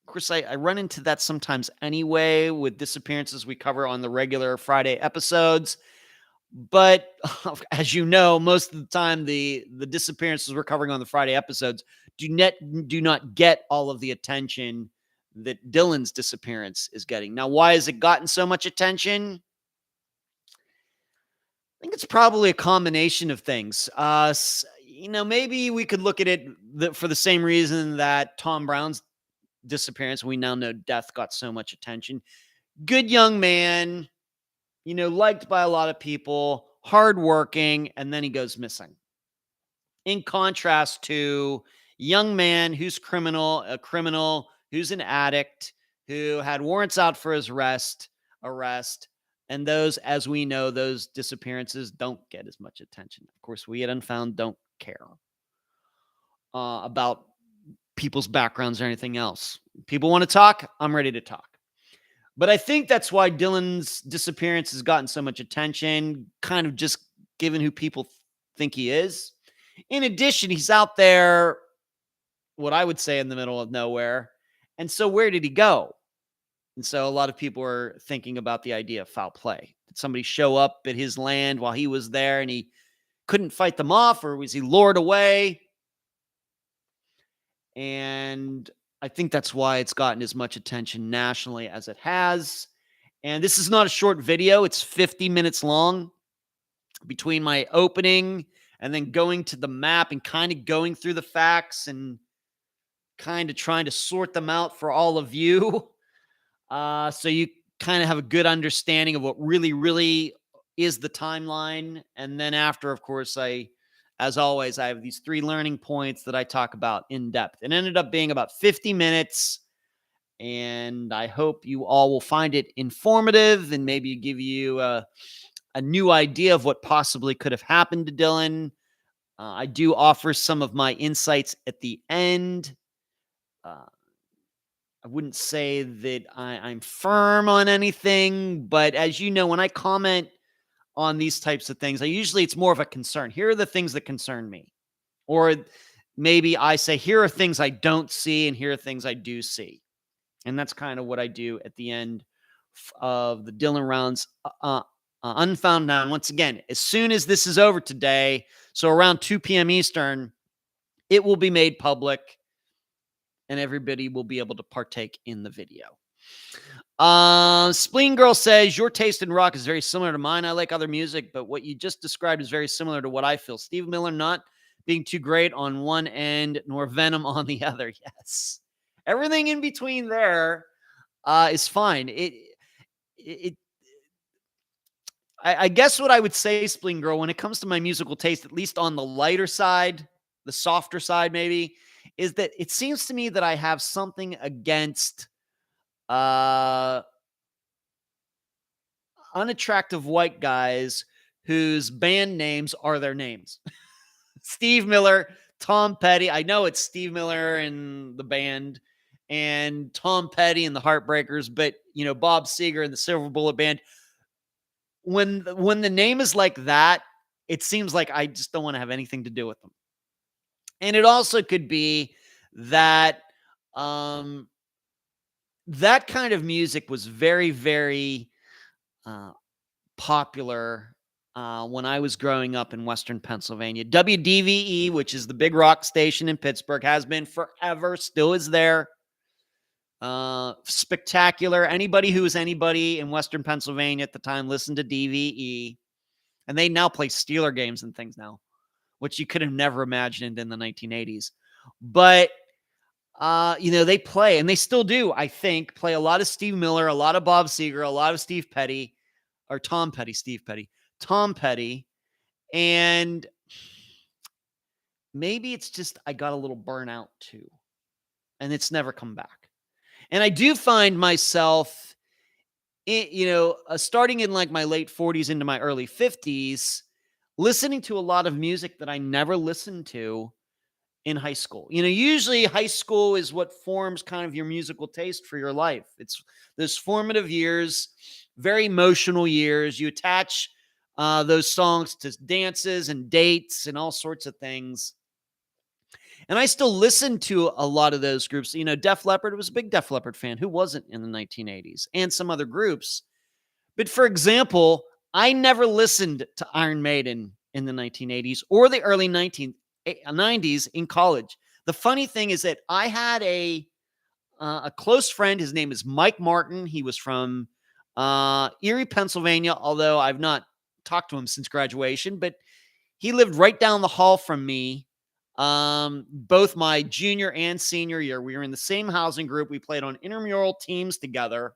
A: course, I run into that sometimes anyway with disappearances we cover on the regular Friday episodes. But as you know, most of the time, the disappearances we're covering on the Friday episodes do not get all of the attention that Dylan's disappearance is getting. Now, why has it gotten so much attention? I think it's probably a combination of things. Maybe we could look at it for the same reason that Tom Brown's disappearance, we now know death, got so much attention. Good young man, liked by a lot of people, hardworking, and then he goes missing. In contrast to young man who's a criminal, who's an addict, who had warrants out for his arrest, and those, as we know, those disappearances don't get as much attention. Of course, we at Unfound don't care about people's backgrounds or anything else. People want to talk, I'm ready to talk. But I think that's why Dylan's disappearance has gotten so much attention, kind of just given who people think he is. In addition, he's out there, what I would say, in the middle of nowhere. And so where did he go? And so a lot of people are thinking about the idea of foul play. Did somebody show up at his land while he was there and he couldn't fight them off, or was he lured away? And I think that's why it's gotten as much attention nationally as it has. And this is not a short video. It's 50 minutes long. Between my opening and then going to the map and kind of going through the facts and kind of trying to sort them out for all of you. So you kind of have a good understanding of what really, really is the timeline. And then after, of course, as always, I have these 3 learning points that I talk about in depth. It ended up being about 50 minutes. And I hope you all will find it informative and maybe give you a new idea of what possibly could have happened to Dylan. I do offer some of my insights at the end. I wouldn't say that I'm firm on anything, but as you know, when I comment on these types of things, it's more of a concern. Here are the things that concern me. Or maybe I say, here are things I don't see, and here are things I do see. And that's kind of what I do at the end of the Dylan Rounds Unfound Now. And once again, as soon as this is over today, so around 2 p.m. Eastern, it will be made public and everybody will be able to partake in the video. Spleen Girl says, your taste in rock is very similar to mine. I like other music, but what you just described is very similar to what I feel. Steve Miller not being too great on one end, nor Venom on the other. Yes. Everything in between there is fine. I guess what I would say, Spleen Girl, when it comes to my musical taste, at least on the lighter side, the softer side maybe, is that it seems to me that I have something against unattractive white guys whose band names are their names. Steve Miller, Tom Petty. I know it's Steve Miller and the band and Tom Petty and the Heartbreakers, but Bob Seger and the Silver Bullet Band. When the name is like that, it seems like I just don't want to have anything to do with them. And it also could be that um, that kind of music was very, very uh, popular when I was growing up in Western Pennsylvania. WDVE, which is the big rock station in Pittsburgh, has been forever, still is there. Spectacular. Anybody who was anybody in Western Pennsylvania at the time listened to DVE, and they now play Steeler games and things now, which you could have never imagined in the 1980s. But they play, and they still do, I think, play a lot of Steve Miller, a lot of Bob Seger, a lot of Steve Petty, or Tom Petty, Steve Petty, Tom Petty. And maybe it's just I got a little burnout too, and it's never come back. And I do find myself, starting in like my late 40s into my early 50s, listening to a lot of music that I never listened to in high school. Usually high school is what forms kind of your musical taste for your life. It's those formative years, very emotional years. You attach those songs to dances and dates and all sorts of things. And I still listen to a lot of those groups. Def Leppard, was a big Def Leppard fan. Who wasn't in the 1980s? And some other groups. But for example, I never listened to Iron Maiden in the 1980s or the early 90s in college. The funny thing is that I had a close friend. His name is Mike Martin. He was from Erie, Pennsylvania, although I've not talked to him since graduation. But he lived right down the hall from me. Both my junior and senior year, we were in the same housing group. We played on intramural teams together.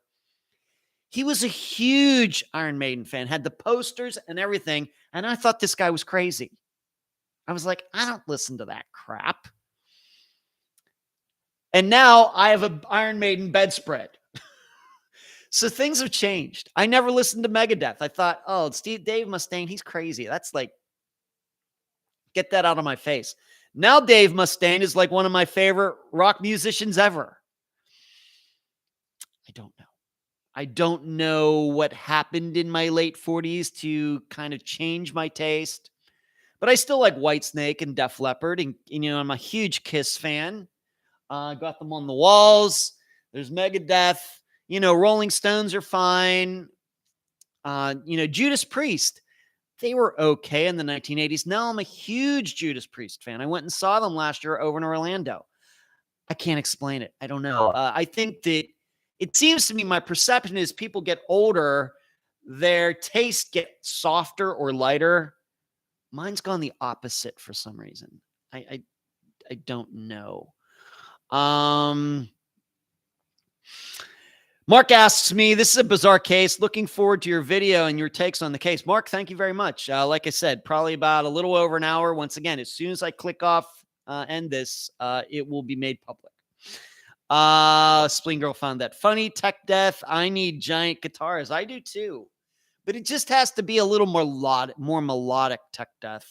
A: He was a huge Iron Maiden fan, had the posters and everything. And I thought this guy was crazy. I was like, I don't listen to that crap. And now I have an Iron Maiden bedspread. So things have changed. I never listened to Megadeth. I thought, oh, Dave Mustaine, he's crazy. That's like, get that out of my face. Now Dave Mustaine is like one of my favorite rock musicians ever. I don't know what happened in my late 40s to kind of change my taste. But I still like Whitesnake and Def Leppard. And I'm a huge Kiss fan. Got them on the walls. There's Megadeth. Rolling Stones are fine. Judas Priest. They were okay in the 1980s. Now I'm a huge Judas Priest fan. I went and saw them last year over in Orlando. I can't explain it. I don't know. I think that it seems to me my perception is people get older, their taste get softer or lighter. Mine's gone the opposite for some reason. I don't know. Mark asks me, this is a bizarre case. Looking forward to your video and your takes on the case. Mark, thank you very much. Like I said, probably about a little over an hour. Once again, as soon as I click off end this, it will be made public. Spleen Girl found that funny. Tech Death. I need giant guitars. I do too. But it just has to be a little more melodic Tech Death.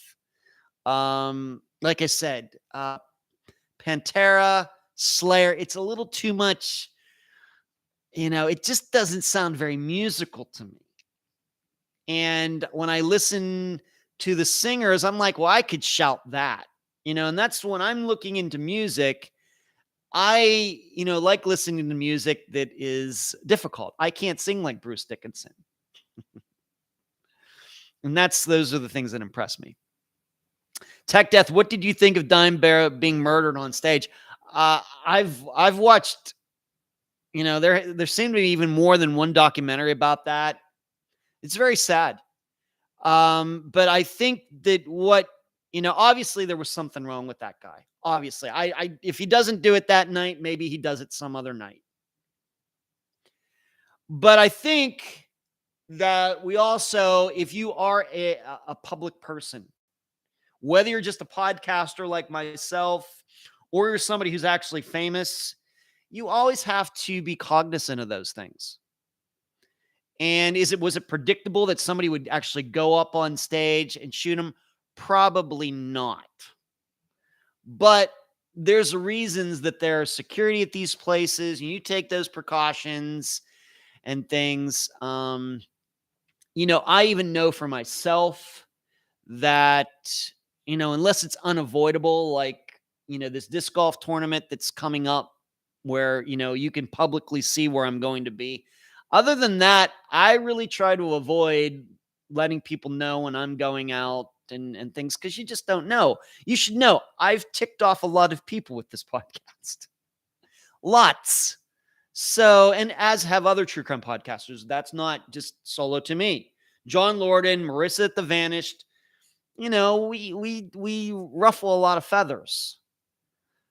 A: Like I said, Pantera, Slayer, it's a little too much. It just doesn't sound very musical to me. And when I listen to the singers, I'm like, well, I could shout that, and that's when I'm looking into music. I, like listening to music that is difficult. I can't sing like Bruce Dickinson. And those are the things that impress me. Tech Death, what did you think of Dimebag being murdered on stage? I've watched, there seemed to be even more than one documentary about that. It's very sad. But I think that obviously there was something wrong with that guy. Obviously, if he doesn't do it that night, maybe he does it some other night. But I think that we also, if you are a public person, whether you're just a podcaster like myself, or you're somebody who's actually famous, you always have to be cognizant of those things. And was it predictable that somebody would actually go up on stage and shoot him? Probably not. But there's reasons that there is security at these places, and you take those precautions and things. I even know for myself that, unless it's unavoidable, like this disc golf tournament that's coming up where, you can publicly see where I'm going to be. Other than that, I really try to avoid letting people know when I'm going out and things, because you just don't know. You should know I've ticked off a lot of people with this podcast. Lots. So, and as have other true crime podcasters. That's not just solo to me. John Lorden, Marissa at the Vanished, we ruffle a lot of feathers.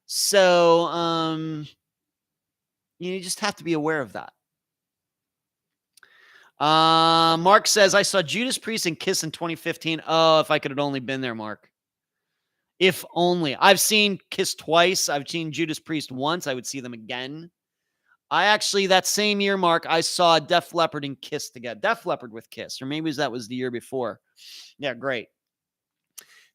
A: So, you just have to be aware of that. Mark says, I saw Judas Priest and Kiss in 2015. Oh, if I could have only been there, Mark. If only. I've seen Kiss twice. I've seen Judas Priest once. I would see them again. I actually, that same year, Mark, I saw Def Leppard and Kiss together. Def Leppard with Kiss, or maybe that was the year before. Yeah, great.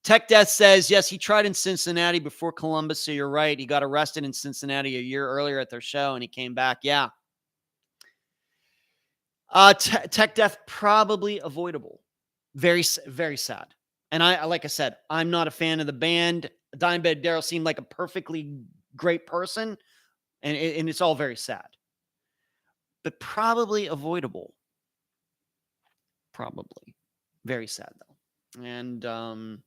A: Tech Death says, yes, he tried in Cincinnati before Columbus, so you're right. He got arrested in Cincinnati a year earlier at their show, and he came back. Yeah. Tech Death, probably avoidable. Very, very sad. And like I said, I'm not a fan of the band. Dimebag Darrell seemed like a perfectly great person, and it's all very sad. But probably avoidable. Probably. Very sad, though. And,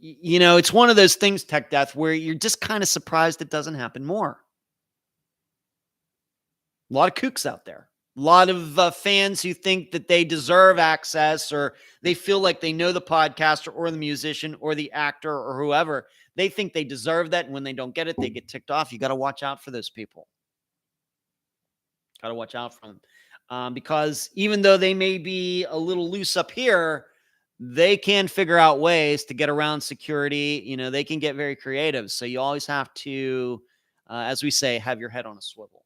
A: it's one of those things, Tech Death, where you're just kind of surprised it doesn't happen more. A lot of kooks out there. A lot of fans who think that they deserve access, or they feel like they know the podcaster or the musician or the actor or whoever. They think they deserve that, and when they don't get it, they get ticked off. You got to watch out for those people. Got to watch out for them. Because even though they may be a little loose up here, they can figure out ways to get around security. They can get very creative. So you always have to, as we say, have your head on a swivel.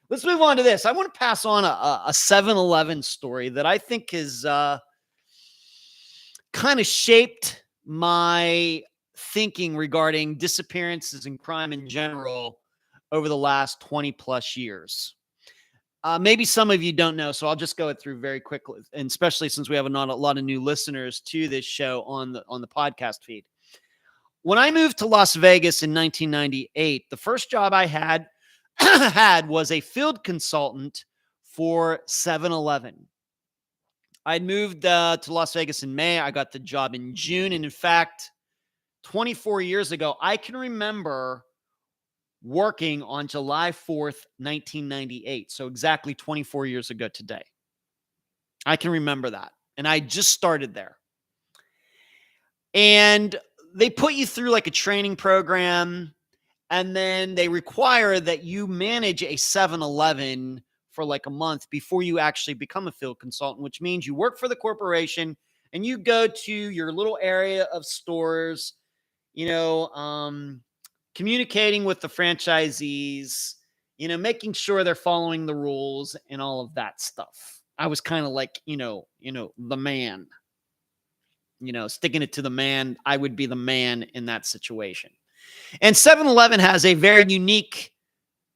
A: Let's move on to this. I want to pass on a 7-Eleven story that I think has kind of shaped my thinking regarding disappearances and crime in general over the last 20 plus years. Maybe some of you don't know, so I'll just go it through very quickly, and especially since we have not a lot of new listeners to this show on the podcast feed. When I moved to Las Vegas in 1998, the first job I had was a field consultant for 7-Eleven. I moved to Las Vegas in May. I got the job in June. And in fact, 24 years ago, I can remember working on July 4th, 1998. So exactly 24 years ago today. I can remember that. And I just started there. And they put you through like a training program. And then they require that you manage a 7-Eleven for like a month before you actually become a field consultant, which means you work for the corporation and you go to your little area of stores, communicating with the franchisees, making sure they're following the rules and all of that stuff. I was kind of like, the man, sticking it to the man. I would be the man in that situation. And 7-Eleven has a very unique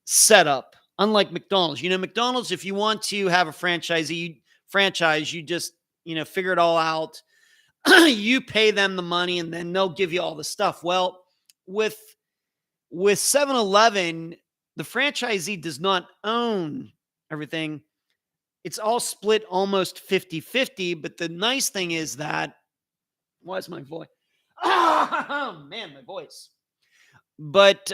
A: setup, unlike McDonald's. McDonald's, if you want to have a franchise, you just, figure it all out. You pay them the money and then they'll give you all the stuff. Well, with 7-Eleven, the franchisee does not own everything. It's all split almost 50-50. But the nice thing is that, why is my voice? Oh, man, my voice. But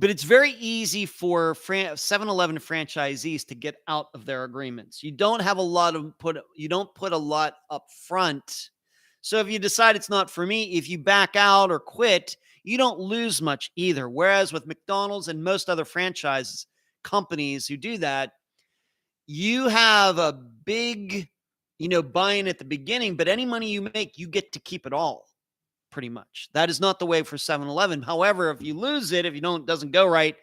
A: it's very easy for 7-Eleven franchisees to get out of their agreements. You don't have you don't put a lot up front. So if you decide it's not for me, if you back out or quit, you don't lose much either. Whereas with McDonald's and most other franchise companies who do that, you have a big, buy-in at the beginning, but any money you make, you get to keep it all. Pretty much. That is not the way for 7-Eleven. However, if you lose it, doesn't go right,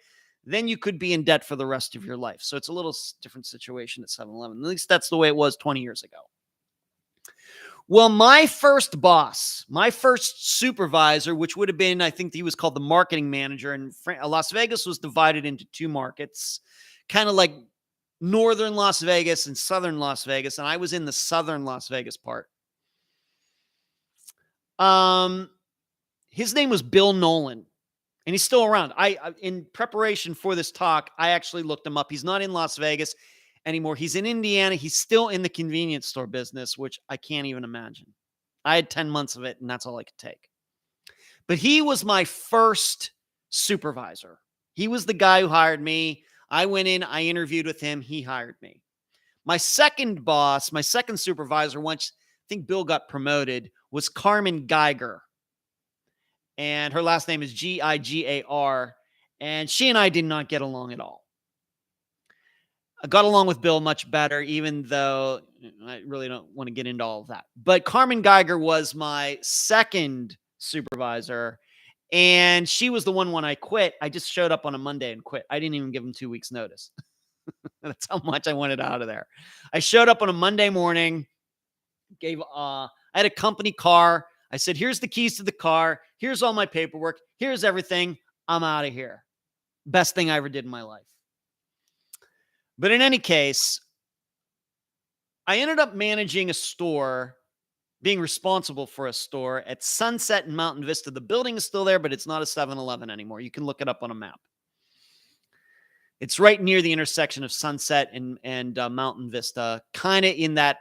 A: then you could be in debt for the rest of your life. So it's a little different situation at 7-Eleven. At least that's the way it was 20 years ago. Well, my first boss, my first supervisor, which would have been, I think he was called the marketing manager, and Las Vegas was divided into two markets, kind of like northern Las Vegas and southern Las Vegas, and I was in the southern Las Vegas part. His name was Bill Nolan, and he's still around. In preparation for this talk, I actually looked him up. He's not in Las Vegas anymore. He's in Indiana. He's still in the convenience store business, which I can't even imagine. I had 10 months of it, and that's all I could take. But he was my first supervisor. He was the guy who hired me. I went in, I interviewed with him. He hired me. My second boss, my second supervisor, once I think Bill got promoted, was Carmen Geiger. And her last name is Gigar. And she and I did not get along at all. I got along with Bill much better, even though I really don't want to get into all of that. But Carmen Geiger was my second supervisor, and she was the one when I quit. I just showed up on a Monday and quit. I didn't even give them 2 weeks notice. That's how much I wanted out of there. I showed up on a Monday morning, I had a company car. I said, here's the keys to the car. Here's all my paperwork. Here's everything. I'm out of here. Best thing I ever did in my life. But in any case, I ended up managing a store, being responsible for a store at Sunset and Mountain Vista. The building is still there, but it's not a 7-Eleven anymore. You can look it up on a map. It's right near the intersection of Sunset and Mountain Vista, kind of in that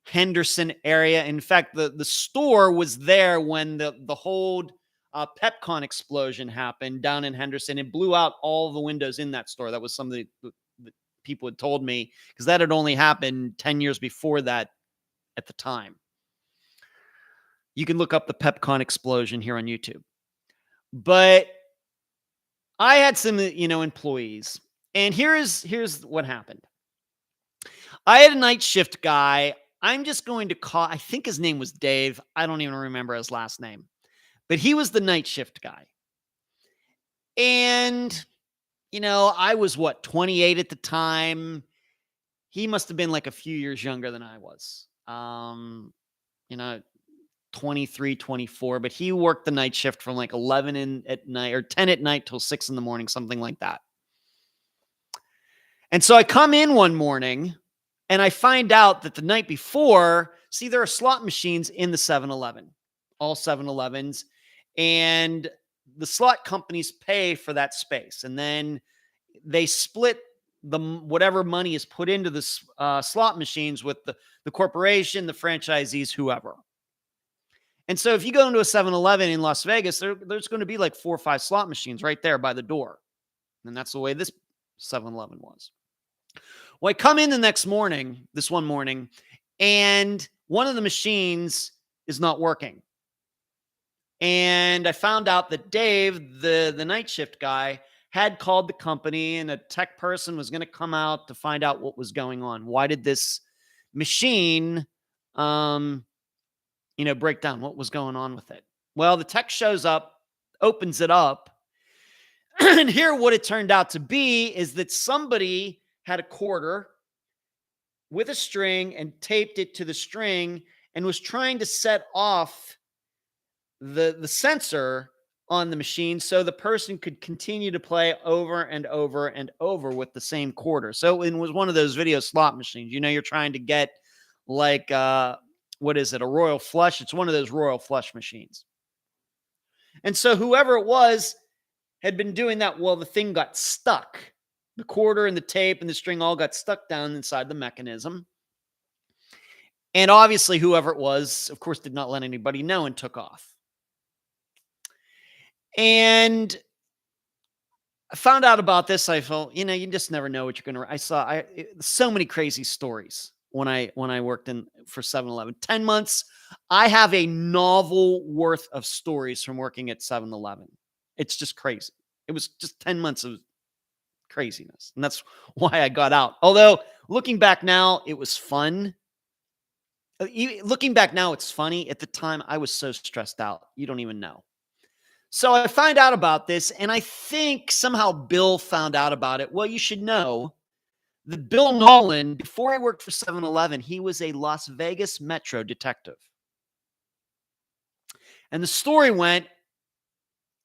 A: Henderson area. In fact, the store was there when the whole PepCon explosion happened down in Henderson. It blew out all the windows in that store. That was something that people had told me, because that had only happened 10 years before that at the time. You can look up the PepCon explosion here on YouTube. But I had some, employees. And here's what happened. I had a night shift guy. I'm just going to call, I think his name was Dave. I don't even remember his last name. But he was the night shift guy. And, I was 28 at the time. He must have been like a few years younger than I was. 23, 24. But he worked the night shift from like 11 at night or 10 at night till 6 in the morning, something like that. And so I come in one morning and I find out that the night before, there are slot machines in the 7-Eleven, all 7-Elevens, and the slot companies pay for that space. And then they split whatever money is put into the slot machines with the corporation, the franchisees, whoever. And so if you go into a 7-Eleven in Las Vegas, there's going to be like 4 or 5 slot machines right there by the door. And that's the way this 7-Eleven was. Well, I come in this one morning, and one of the machines is not working. And I found out that Dave, the night shift guy, had called the company, and a tech person was going to come out to find out what was going on. Why did this machine, break down? What was going on with it? Well, the tech shows up, opens it up, and here what it turned out to be is that somebody had a quarter with a string and taped it to the string and was trying to set off the sensor on the machine so the person could continue to play over and over and over with the same quarter. So it was one of those video slot machines. You're trying to get like, what is it? A royal flush. It's one of those royal flush machines. And so whoever it was had been doing that. Well, the thing got stuck. The quarter and the tape and the string all got stuck down inside the mechanism. And obviously, whoever it was, of course, did not let anybody know and took off. And I found out about this. I felt, you just never know what you're going to. I saw so many crazy stories when I worked for 7-Eleven. 10 months, I have a novel worth of stories from working at 7-Eleven. It's just crazy. It was just 10 months of craziness. And that's why I got out. Although looking back now, it was fun. Looking back now, it's funny. At the time, I was so stressed out. You don't even know. So I find out about this, and I think somehow Bill found out about it. Well, you should know that Bill Nolan, before I worked for 7-Eleven, he was a Las Vegas Metro detective. And the story went,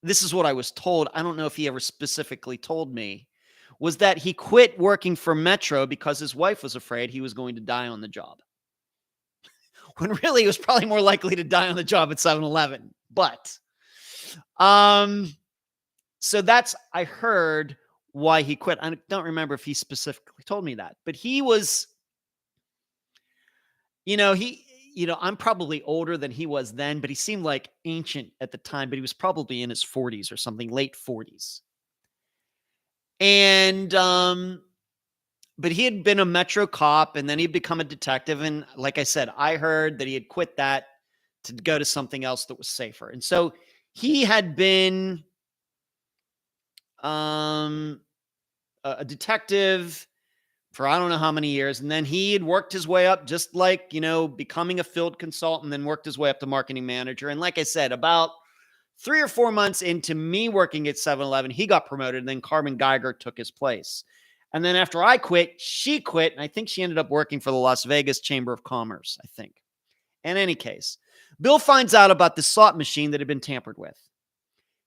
A: this is what I was told. I don't know if he ever specifically told me, was that he quit working for Metro because his wife was afraid he was going to die on the job. when really he was probably more likely to die on the job at 7-Eleven. But so that's, I heard why he quit. I don't remember if he specifically told me that, but he was, I'm probably older than he was then, but he seemed like ancient at the time, but he was probably in his 40s or something, late 40s. And, but he had been a Metro cop and then he'd become a detective. And like I said, I heard that he had quit that to go to something else that was safer. And so he had been a detective for I don't know how many years. And then he had worked his way up, just like, becoming a field consultant, then worked his way up to marketing manager. And like I said, about 3 or 4 months into me working at 7-Eleven, he got promoted. And then Carmen Geiger took his place. And then after I quit, she quit. And I think she ended up working for the Las Vegas Chamber of Commerce, I think. In any case, Bill finds out about the slot machine that had been tampered with.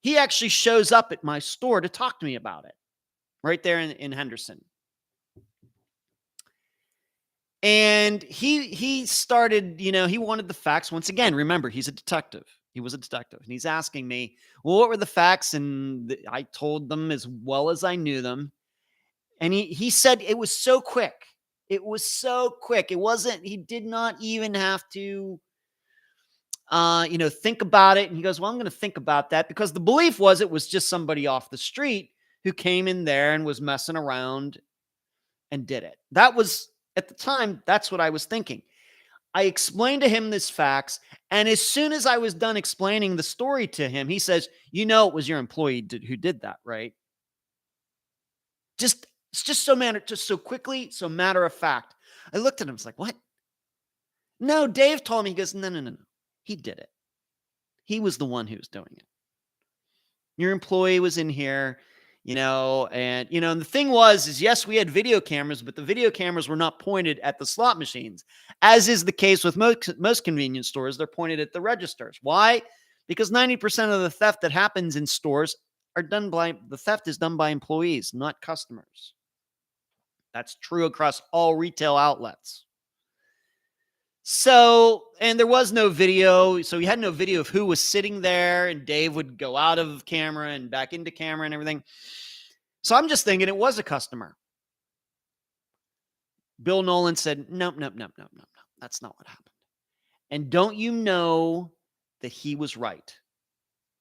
A: He actually shows up at my store to talk to me about it right there in Henderson. And he started, he wanted the facts. Once again, remember, he's a detective. He was a detective. And he's asking me, well, what were the facts? And I told them as well as I knew them. And he said it was so quick. It was so quick. It wasn't, he did not even have to, think about it. And he goes, well, I'm going to think about that, because the belief was it was just somebody off the street who came in there and was messing around and did it. That was, at the time, that's what I was thinking. I explained to him this facts. And as soon as I was done explaining the story to him, he says, it was your employee who did that, right? It's just so quickly, so matter of fact. I looked at him, I was like, what? No, Dave told me. He goes, no. He did it. He was the one who was doing it. Your employee was in here, and the thing is yes, we had video cameras, but the video cameras were not pointed at the slot machines, as is the case with most convenience stores. They're pointed at the registers. Why? Because 90% of the theft that happens in stores the theft is done by employees, not customers. That's true across all retail outlets. So, and there was no video. So we had no video of who was sitting there, and Dave would go out of camera and back into camera and everything. So I'm just thinking it was a customer. Bill Nolan said, no. That's not what happened. And don't you know that he was right?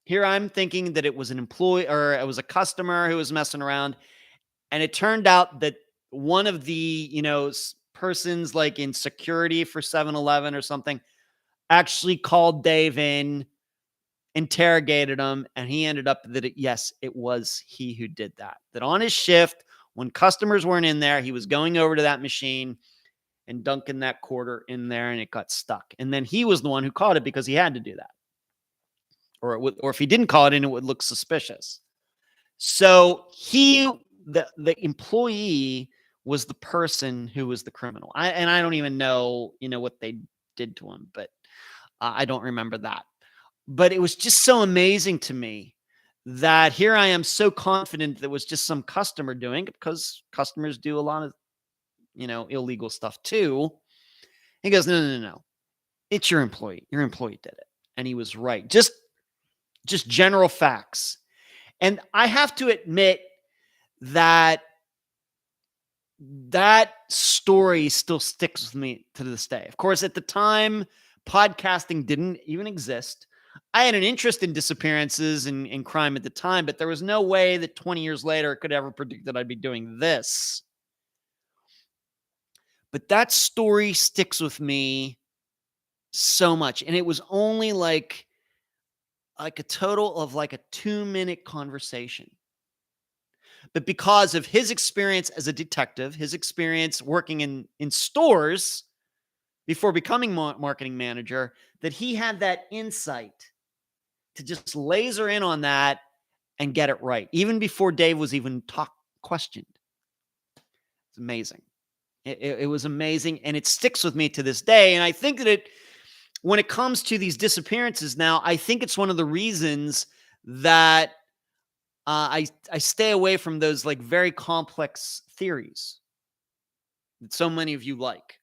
A: Here I'm thinking that it was an employee or it was a customer who was messing around. And it turned out that one of the, persons like in security for 7-Eleven or something actually called Dave in, interrogated him, and he ended up that yes, it was he who did that. That on his shift, when customers weren't in there, he was going over to that machine and dunking that quarter in there, and it got stuck. And then he was the one who caught it because he had to do that. Or if he didn't call it in, it would look suspicious. So the employee was the person who was the criminal. I don't even know, what they did to him, but I don't remember that. But it was just so amazing to me that here I am so confident that it was just some customer doing it, because customers do a lot of, illegal stuff too. He goes, no. It's your employee. Your employee did it. And he was right. Just general facts. And I have to admit that story still sticks with me to this day. Of course, at the time, podcasting didn't even exist. I had an interest in disappearances and crime at the time, but there was no way that 20 years later it could ever predict that I'd be doing this. But that story sticks with me so much. And it was only like a total of like a 2-minute conversation. But because of his experience as a detective, his experience working in stores before becoming marketing manager, that he had that insight to just laser in on that and get it right, even before Dave was even questioned. It's amazing. It was amazing, and it sticks with me to this day. And I think that when it comes to these disappearances now, I think it's one of the reasons that I stay away from those like very complex theories that so many of you like.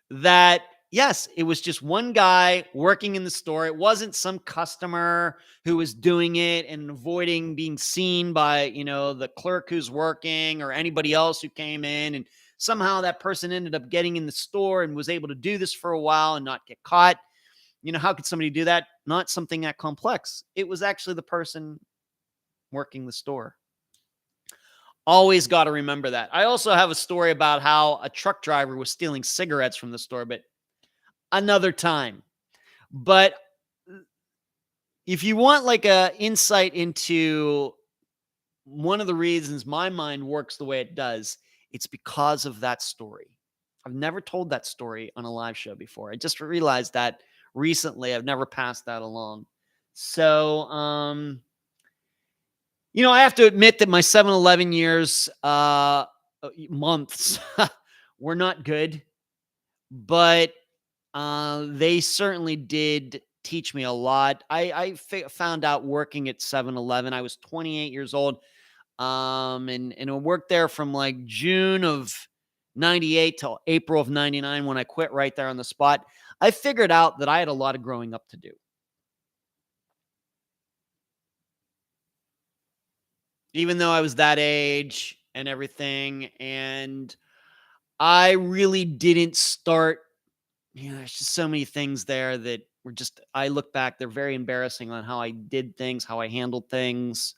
A: That yes, it was just one guy working in the store. It wasn't some customer who was doing it and avoiding being seen by, the clerk who's working or anybody else who came in. And somehow that person ended up getting in the store and was able to do this for a while and not get caught. How could somebody do that? Not something that complex. It was actually the person working the store. Always got to remember that. I also have a story about how a truck driver was stealing cigarettes from the store, but another time. But if you want like a insight into one of the reasons my mind works the way it does, it's because of that story. I've never told that story on a live show before. I just realized that recently. I've never passed that along. So, I have to admit that my 7-Eleven years, months were not good, but they certainly did teach me a lot. I found out working at 7-Eleven. I was 28 years old. And I worked there from like June of 98 till April of 99 when I quit right there on the spot. I figured out that I had a lot of growing up to do. Even though I was that age and everything. And I really didn't start, there's just so many things there that were just, I look back, they're very embarrassing on how I did things, how I handled things.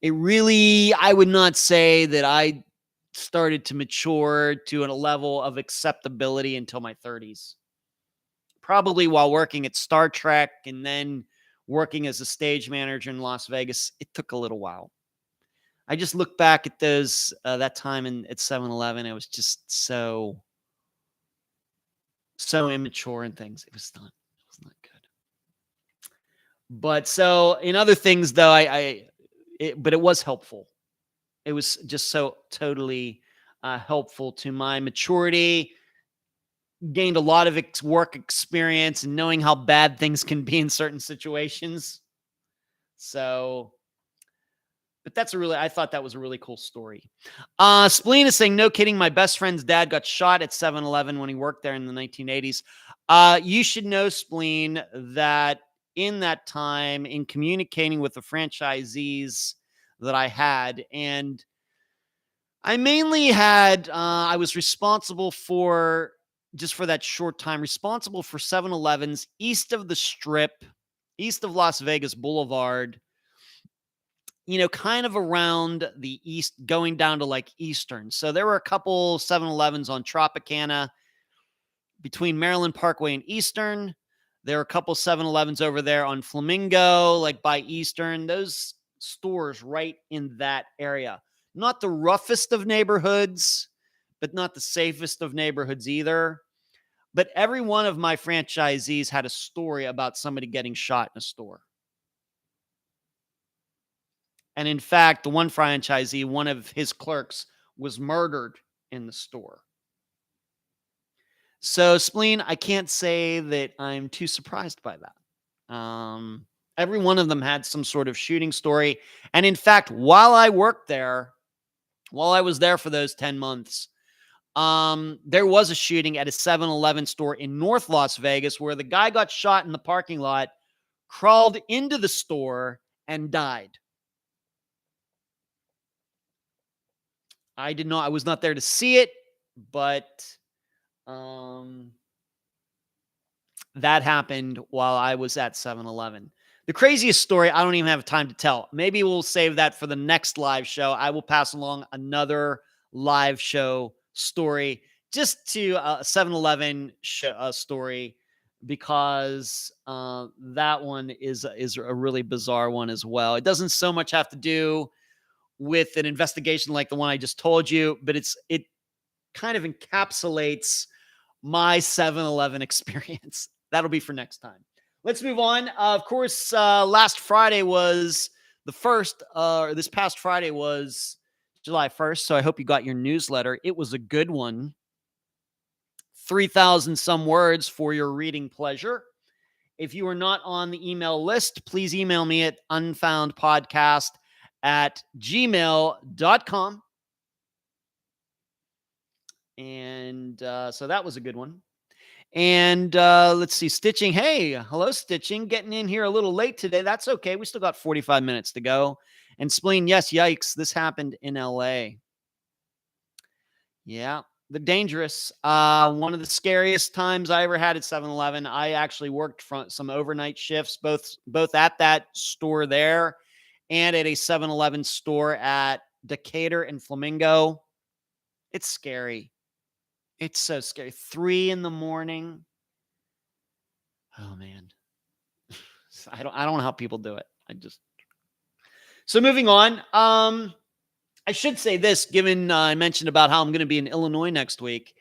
A: I would not say that I started to mature to a level of acceptability until my 30s. Probably while working at Star Trek and then working as a stage manager in Las Vegas, it took a little while. I just look back at that time at 7-Eleven. It was just so immature and things. It was not good. But so in other things though, but it was helpful. It was just so totally helpful to my maturity. Gained a lot of work experience and knowing how bad things can be in certain situations. So, but I thought that was a really cool story. Spleen is saying, no kidding, my best friend's dad got shot at 7-Eleven when he worked there in the 1980s. You should know, Spleen, that in that time, in communicating with the franchisees that I had, and I mainly had, I was responsible for, just for that short time, responsible for 7-Elevens east of the Strip, east of Las Vegas Boulevard, kind of around the east, going down to like Eastern. So there were a couple 7-Elevens on Tropicana between Maryland Parkway and Eastern. There were a couple 7-Elevens over there on Flamingo, like by Eastern. Those stores right in that area. Not the roughest of neighborhoods, but not the safest of neighborhoods either. But every one of my franchisees had a story about somebody getting shot in a store. And in fact, the one franchisee, one of his clerks, was murdered in the store. So, Spleen, I can't say that I'm too surprised by that. Every one of them had some sort of shooting story. And in fact, while I was there for those 10 months, there was a shooting at a 7-Eleven store in North Las Vegas where the guy got shot in the parking lot, crawled into the store, and died. I was not there to see it, but that happened while I was at 7-Eleven. The craziest story, I don't even have time to tell. Maybe we'll save that for the next live show. I will pass along another live show story, just to a 7-Eleven story, because that one is a really bizarre one as well. It doesn't so much have to do with an investigation like the one I just told you, but it kind of encapsulates my 7-Eleven experience. That'll be for next time. Let's move on. Of course, last Friday was the first, this past Friday was July 1st. So I hope you got your newsletter. It was a good one. 3,000 some words for your reading pleasure. If you are not on the email list, please email me at unfoundpodcast@gmail.com. And so that was a good one. And let's see, Stitching. Hey, hello, Stitching. Getting in here a little late today. That's okay. We still got 45 minutes to go. And Spleen, yes, yikes. This happened in LA. Yeah, the dangerous. One of the scariest times I ever had at 7-Eleven. I actually worked from some overnight shifts, both at that store there and at a 7-Eleven store at Decatur and Flamingo. It's scary. It's so scary. 3 a.m. Oh man. I don't know how people do it. So moving on. I should say this, given I mentioned about how I'm going to be in Illinois next week.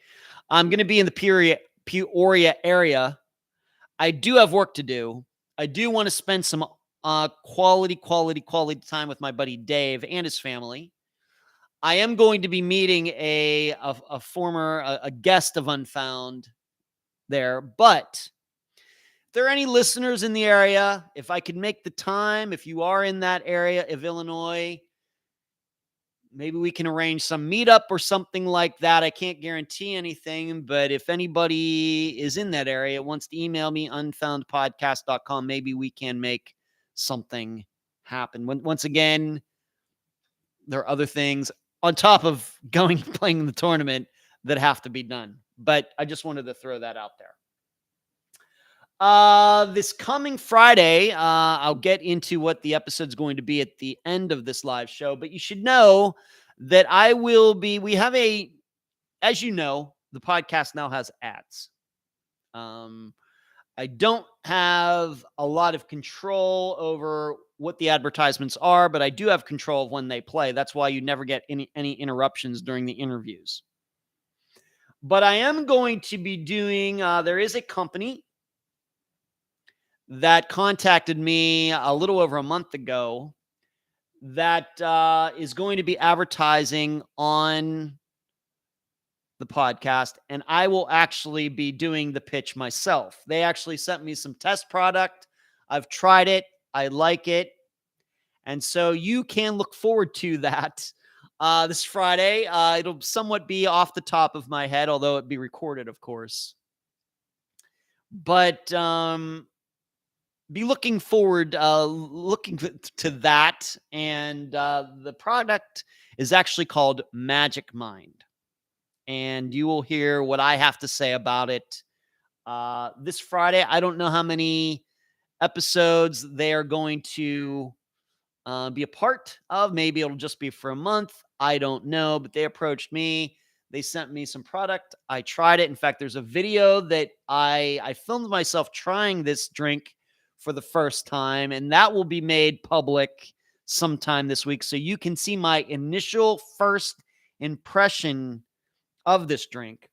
A: I'm going to be in the Peoria area. I do have work to do. I do want to spend some quality time with my buddy Dave and his family. I am going to be meeting a guest of Unfound there, but if there are any listeners in the area, if I could make the time, if you are in that area of Illinois, maybe we can arrange some meetup or something like that. I can't guarantee anything, but if anybody is in that area, wants to email me, unfoundpodcast.com, maybe we can make something happen. Once again, there are other things on top of going and playing in the tournament that have to be done. But I just wanted to throw that out there. This coming Friday, I'll get into what the episode's going to be at the end of this live show, but you should know that as you know, the podcast now has ads. I don't have a lot of control over what the advertisements are, but I do have control of when they play. That's why you never get any interruptions during the interviews. But I am going to be doing, there is a company that contacted me a little over a month ago that is going to be advertising on the podcast, and I will actually be doing the pitch myself. They actually sent me some test product. I've tried it. I like it. And so you can look forward to that this Friday. It'll somewhat be off the top of my head, although it'd be recorded, of course. But be looking forward, looking to that. And the product is actually called Magic Mind. And you will hear what I have to say about it this Friday. I don't know how many episodes they are going to be a part of. Maybe it'll just be for a month. I don't know, but they approached me. They sent me some product. I tried it. In fact, there's a video that I filmed myself trying this drink for the first time, and that will be made public sometime this week. So you can see my initial first impression of this drink.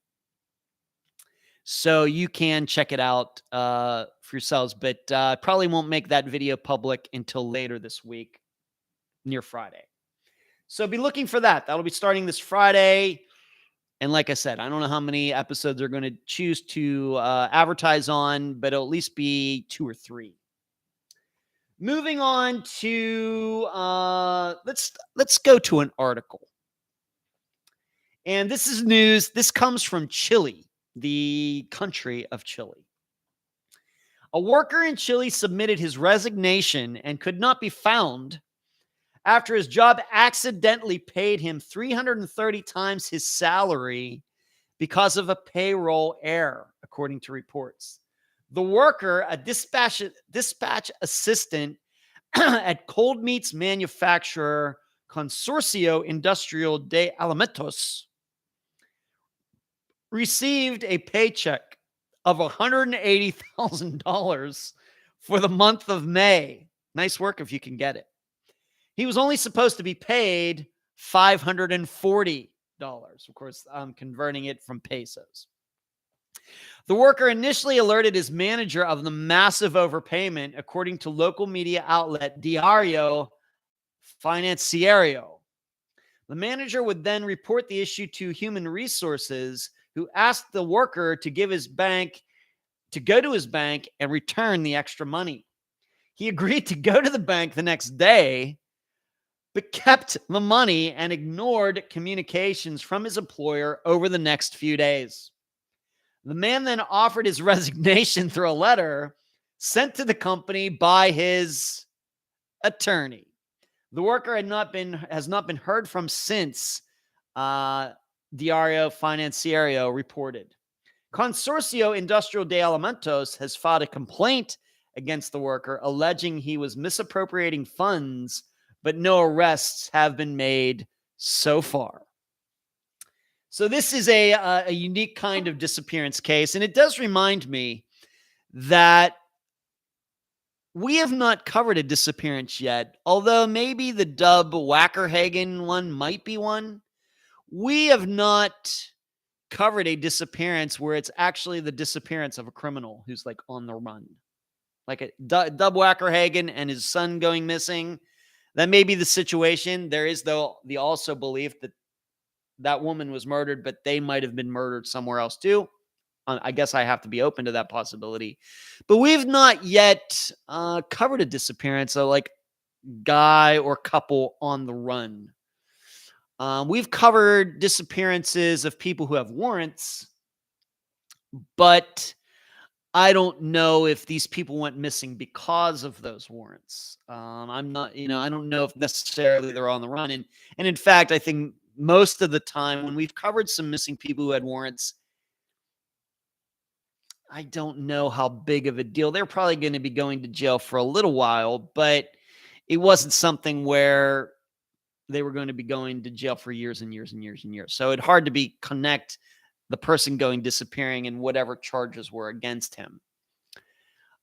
A: So you can check it out for yourselves, but probably won't make that video public until later this week, near Friday. So be looking for that. That'll be starting this Friday. And like I said, I don't know how many episodes they're going to choose to advertise on, but it'll at least be 2 or 3. Moving on to, let's go to an article. And this is news. This comes from Chile, the country of Chile. A worker in Chile submitted his resignation and could not be found after his job accidentally paid him 330 times his salary because of a payroll error, according to reports. The worker, a dispatch assistant at cold meats manufacturer Consorcio Industrial de Alimentos, received a paycheck of $180,000 for the month of May. Nice work if you can get it. He was only supposed to be paid $540. Of course, I'm converting it from pesos. The worker initially alerted his manager of the massive overpayment, according to local media outlet Diario Financiero. The manager would then report the issue to Human Resources, who asked the worker to go to his bank and return the extra money. He agreed to go to the bank the next day, but kept the money and ignored communications from his employer over the next few days. The man then offered his resignation through a letter sent to the company by his attorney. The worker has not been heard from since, Diario Financiero reported. Consorcio Industrial de Alimentos has filed a complaint against the worker, alleging he was misappropriating funds, but no arrests have been made so far. So this is a unique kind of disappearance case, and it does remind me that we have not covered a disappearance yet, although maybe the Dub Wackerhagen one might be one. We have not covered a disappearance where it's actually the disappearance of a criminal who's like on the run. Like a Dub Wackerhagen and his son going missing. That may be the situation. There is, though, the also belief that that woman was murdered, but they might have been murdered somewhere else too. I guess I have to be open to that possibility. But we've not yet covered a disappearance, so like guy or couple on the run. We've covered disappearances of people who have warrants, but I don't know if these people went missing because of those warrants. I'm not, I don't know if necessarily they're on the run. And in fact, I think most of the time when we've covered some missing people who had warrants, I don't know how big of a deal. They're probably going to be going to jail for a little while, but it wasn't something where they were going to be going to jail for years and years and years and years. So it's hard to connect the person disappearing and whatever charges were against him.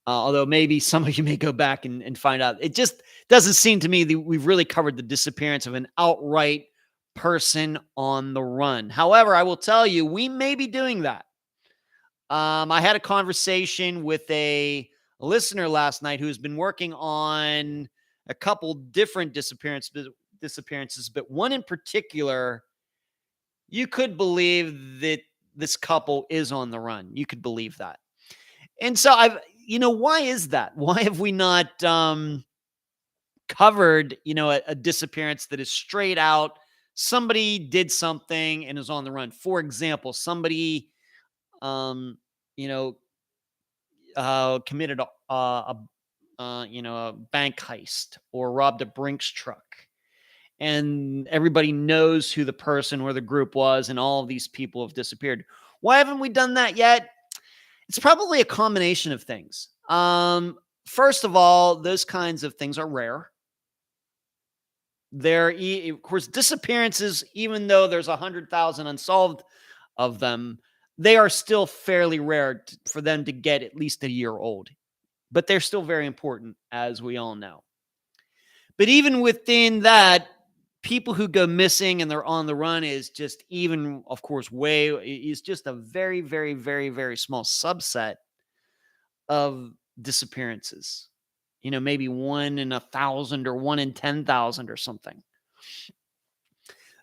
A: Although maybe some of you may go back and find out. It just doesn't seem to me that we've really covered the disappearance of an outright person on the run. However, I will tell you, we may be doing that. I had a conversation with a listener last night who's been working on a couple different disappearances, but one in particular, you could believe that this couple is on the run. You could believe that. And so why is that? Why have we not covered, a disappearance that is straight out, somebody did something and is on the run? For example, somebody committed a bank heist or robbed a Brinks truck, and everybody knows who the person or the group was, and all of these people have disappeared. Why haven't we done that yet? It's probably a combination of things. First of all, those kinds of things are rare. Of course, disappearances, even though there's 100,000 unsolved of them, they are still fairly rare for them to get at least a year old. But they're still very important, as we all know. But even within that, people who go missing and they're on the run is just even, of course, is just a very, very, very, very small subset of disappearances. Maybe 1 in 1,000 or 1 in 10,000 or something.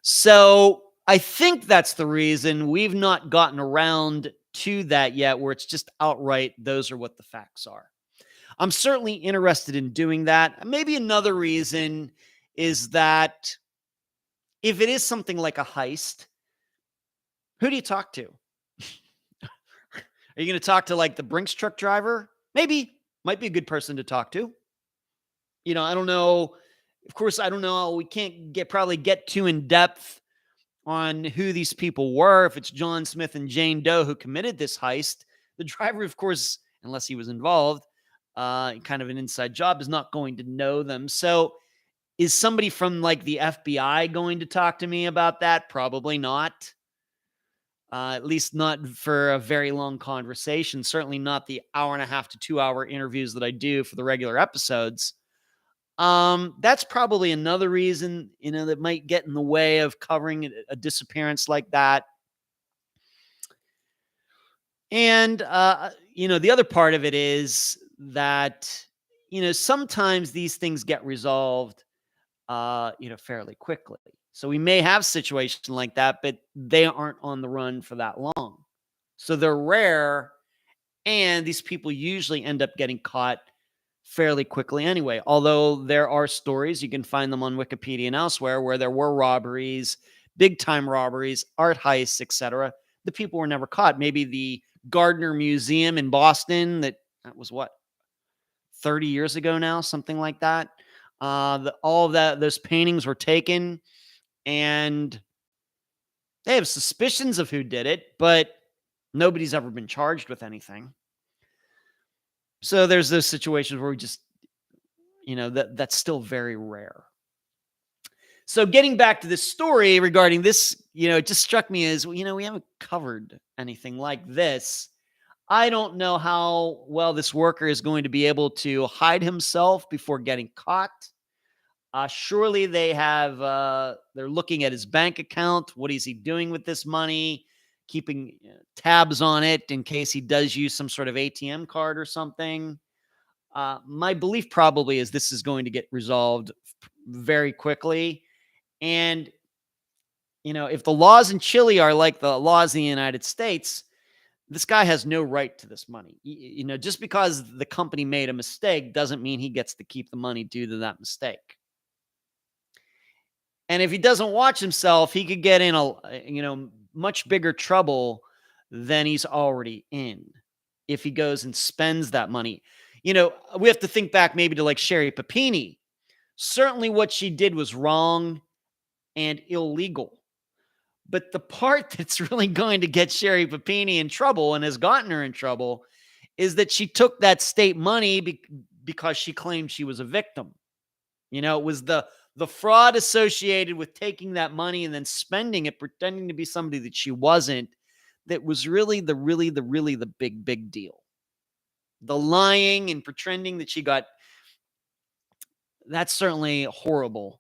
A: So I think that's the reason we've not gotten around to that yet, where it's just outright, those are what the facts are. I'm certainly interested in doing that. Maybe another reason is that if it is something like a heist, who do you talk to? Are you going to talk to like the Brinks truck driver? Maybe. Might be a good person to talk to. I don't know. Of course, I don't know. We can't probably get too in depth on who these people were. If it's John Smith and Jane Doe who committed this heist, the driver, of course, unless he was involved, kind of an inside job, is not going to know them. So is somebody from like the FBI going to talk to me about that? Probably not. At least not for a very long conversation. Certainly not the 1.5 to 2 hour interviews that I do for the regular episodes. That's probably another reason, that might get in the way of covering a disappearance like that. And, the other part of it is that, sometimes these things get resolved, fairly quickly. So we may have situations like that, but they aren't on the run for that long. So they're rare, and these people usually end up getting caught fairly quickly anyway. Although there are stories, you can find them on Wikipedia and elsewhere, where there were robberies, big-time robberies, art heists, etc. The people were never caught. Maybe the Gardner Museum in Boston. That was what, 30 years ago now, something like that. All of those paintings were taken, and they have suspicions of who did it, but nobody's ever been charged with anything. So there's those situations where we just, that's still very rare. So getting back to this story regarding this, it just struck me as, we haven't covered anything like this. I don't know how well this worker is going to be able to hide himself before getting caught. Surely they're looking at his bank account. What is he doing with this money? Keeping tabs on it in case he does use some sort of ATM card or something. My belief probably is this is going to get resolved very quickly. And, if the laws in Chile are like the laws in the United States, this guy has no right to this money. Just because the company made a mistake doesn't mean he gets to keep the money due to that mistake. And if he doesn't watch himself, he could get in much bigger trouble than he's already in if he goes and spends that money. We have to think back maybe to like Sherry Papini. Certainly what she did was wrong and illegal. But the part that's really going to get Sherry Papini in trouble and has gotten her in trouble is that she took that state money because she claimed she was a victim. It was the fraud associated with taking that money and then spending it, pretending to be somebody that she wasn't, that was really the big deal. The lying and pretending that she got, that's certainly horrible.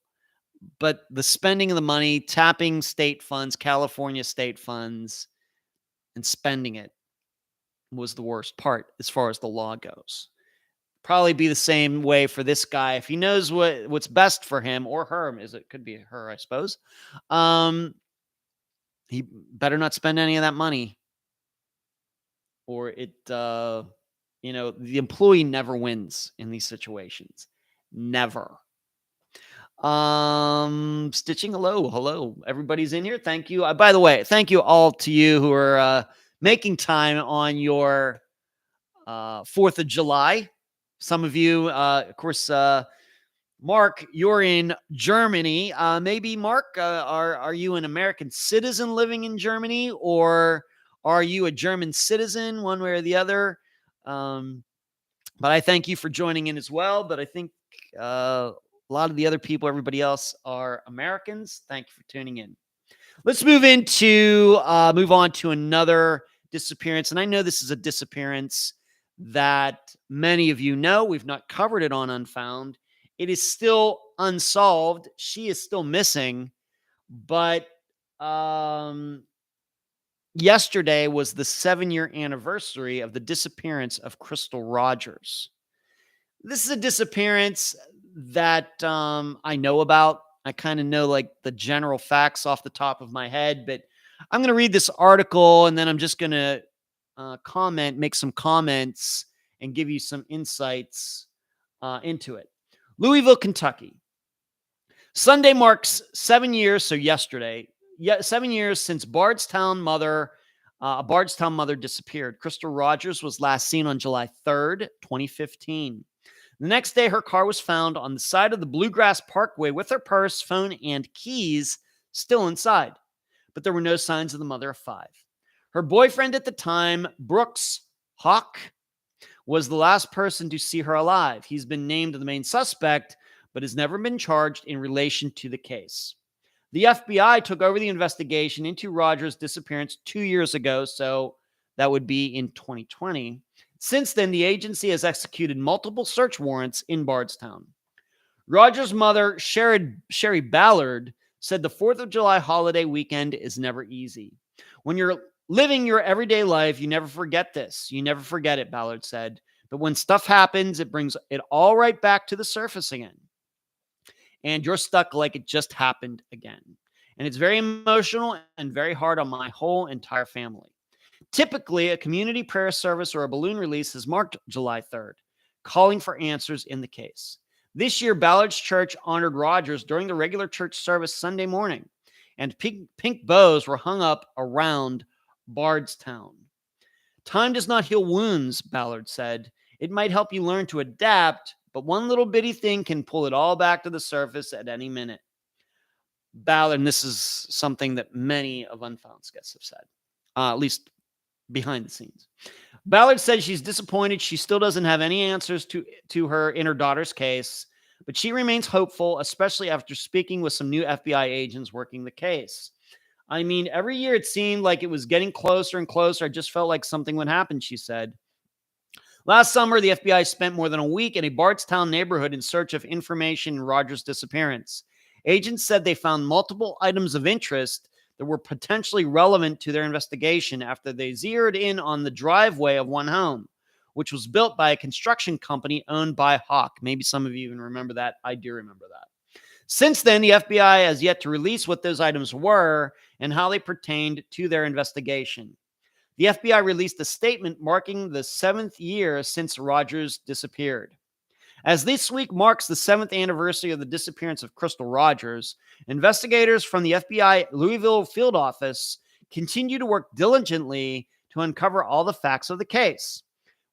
A: But the spending of the money, tapping state funds, California state funds, and spending it was the worst part as far as the law goes. Probably be the same way for this guy. If he knows what's best for him or her, it could be her, I suppose. He better not spend any of that money, or the employee never wins in these situations. Never. Stitching, hello, everybody's in here. Thank you. By the way, thank you all to you who are making time on your 4th of July. Some of you, of course, Mark, you're in Germany. Maybe Mark, are you an American citizen living in Germany, or are you a German citizen, one way or the other? But I thank you for joining in as well. But I think a lot of the other people, everybody else, are Americans. Thank you for tuning in. Let's move on to another disappearance. And I know this is a disappearance that many of you know. We've not covered it on Unfound. It is still unsolved. She is still missing. But yesterday was the 7-year anniversary of the disappearance of Crystal Rogers. This is a disappearance that I know about. I kind of know like the general facts off the top of my head, but I'm going to read this article and then I'm just going to make some comments and give you some insights into it. Louisville, Kentucky. Sunday marks 7 years, so yesterday, 7 years since a Bardstown mother disappeared. Crystal Rogers was last seen on July 3rd, 2015. The next day, her car was found on the side of the Bluegrass Parkway with her purse, phone, and keys still inside. But there were no signs of the mother of 5. Her boyfriend at the time, Brooks Hawk, was the last person to see her alive. He's been named the main suspect, but has never been charged in relation to the case. The FBI took over the investigation into Rogers' disappearance 2 years ago, so that would be in 2020. Since then, the agency has executed multiple search warrants in Bardstown. Rogers' mother, Sherry Ballard, said the 4th of July holiday weekend is never easy. When you're living your everyday life, you never forget this. You never forget it, Ballard said. But when stuff happens, it brings it all right back to the surface again. And you're stuck like it just happened again. And it's very emotional and very hard on my whole entire family. Typically, a community prayer service or a balloon release has marked July 3rd, calling for answers in the case. This year, Ballard's church honored Rogers during the regular church service Sunday morning, and pink bows were hung up around Bardstown. Time does not heal wounds, Ballard said. It might help you learn to adapt, but one little bitty thing can pull it all back to the surface at any minute. Ballard, and this is something that many of Unfound's guests have said, at least behind the scenes. Ballard said she's disappointed she still doesn't have any answers to her in her daughter's case, but she remains hopeful, especially after speaking with some new FBI agents working the case. I mean, every year it seemed like it was getting closer and closer. I just felt like something would happen, she said. Last summer, the FBI spent more than a week in a Bardstown neighborhood in search of information in Rogers' disappearance. Agents said they found multiple items of interest that were potentially relevant to their investigation after they zeroed in on the driveway of one home, which was built by a construction company owned by Hawk. Maybe some of you even remember that. I do remember that. Since then, the FBI has yet to release what those items were and how they pertained to their investigation. The FBI released a statement marking the 7th year since Rogers disappeared. As this week marks the 7th anniversary of the disappearance of Crystal Rogers, investigators from the FBI Louisville field office continue to work diligently to uncover all the facts of the case.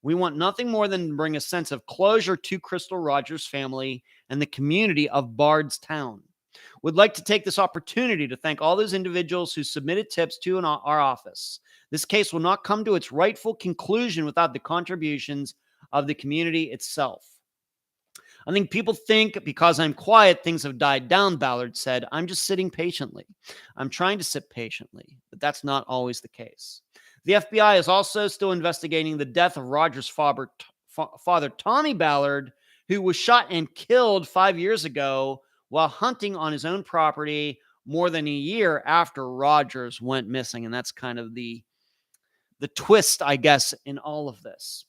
A: We want nothing more than to bring a sense of closure to Crystal Rogers' family and the community of Bardstown. We'd like to take this opportunity to thank all those individuals who submitted tips to our office. This case will not come to its rightful conclusion without the contributions of the community itself. I think people think because I'm quiet, things have died down, Ballard said. I'm just sitting patiently. I'm trying to sit patiently, but that's not always the case. The FBI is also still investigating the death of Rogers' father, Tommy Ballard, who was shot and killed 5 years ago while hunting on his own property more than a year after Rogers went missing. And that's kind of the twist, I guess, in all of this.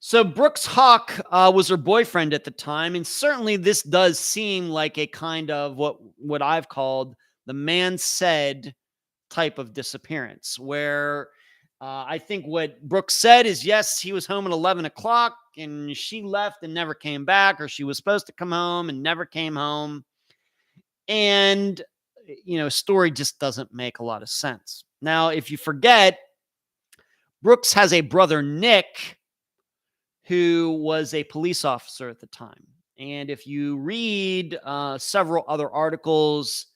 A: So Brooks Hawk was her boyfriend at the time, and certainly this does seem like a kind of what I've called the man said type of disappearance, where I think what Brooks said is, yes, he was home at 11 o'clock and she left and never came back, or she was supposed to come home and never came home. And, story just doesn't make a lot of sense. Now, if you forget, Brooks has a brother, Nick, who was a police officer at the time. And if you read several other articles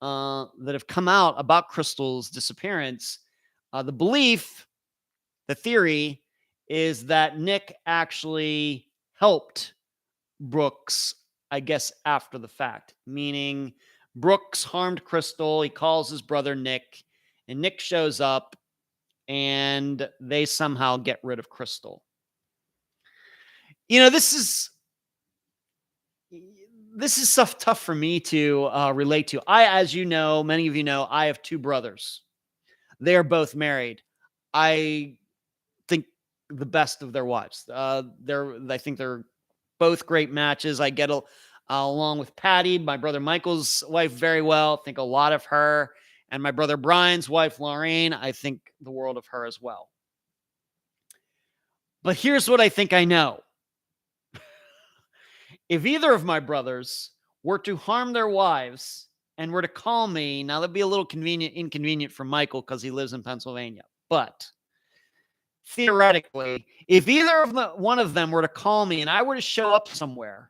A: that have come out about Crystal's disappearance, the theory is that Nick actually helped Brooks, I guess, after the fact, meaning Brooks harmed Crystal. He calls his brother Nick, and Nick shows up, and they somehow get rid of Crystal. This is stuff tough for me to relate to. As you know, many of you know, I have 2 brothers. They are both married. I think the best of their wives. I think they're both great matches. I get along with Patty, my brother Michael's wife, very well. Think a lot of her. And my brother Brian's wife, Lorraine, I think the world of her as well. But here's what I think I know. If either of my brothers were to harm their wives and were to call me, now that'd be a little inconvenient for Michael because he lives in Pennsylvania. But theoretically, if either of one of them were to call me and I were to show up somewhere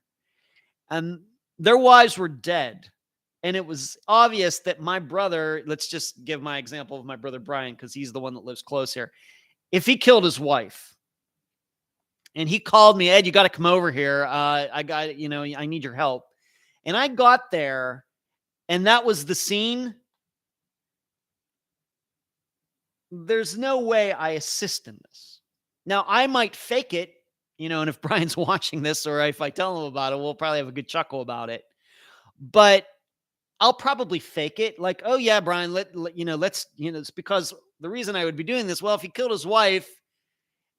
A: and their wives were dead, and it was obvious that my brother, let's just give my example of my brother Brian because he's the one that lives close here. If he killed his wife, and he called me, Ed, you got to come over here. I need your help. And I got there, and that was the scene. There's no way I assist in this. Now, I might fake it, and if Brian's watching this or if I tell him about it, we'll probably have a good chuckle about it. But I'll probably fake it. Like, oh, yeah, Brian, it's because the reason I would be doing this, well, if he killed his wife,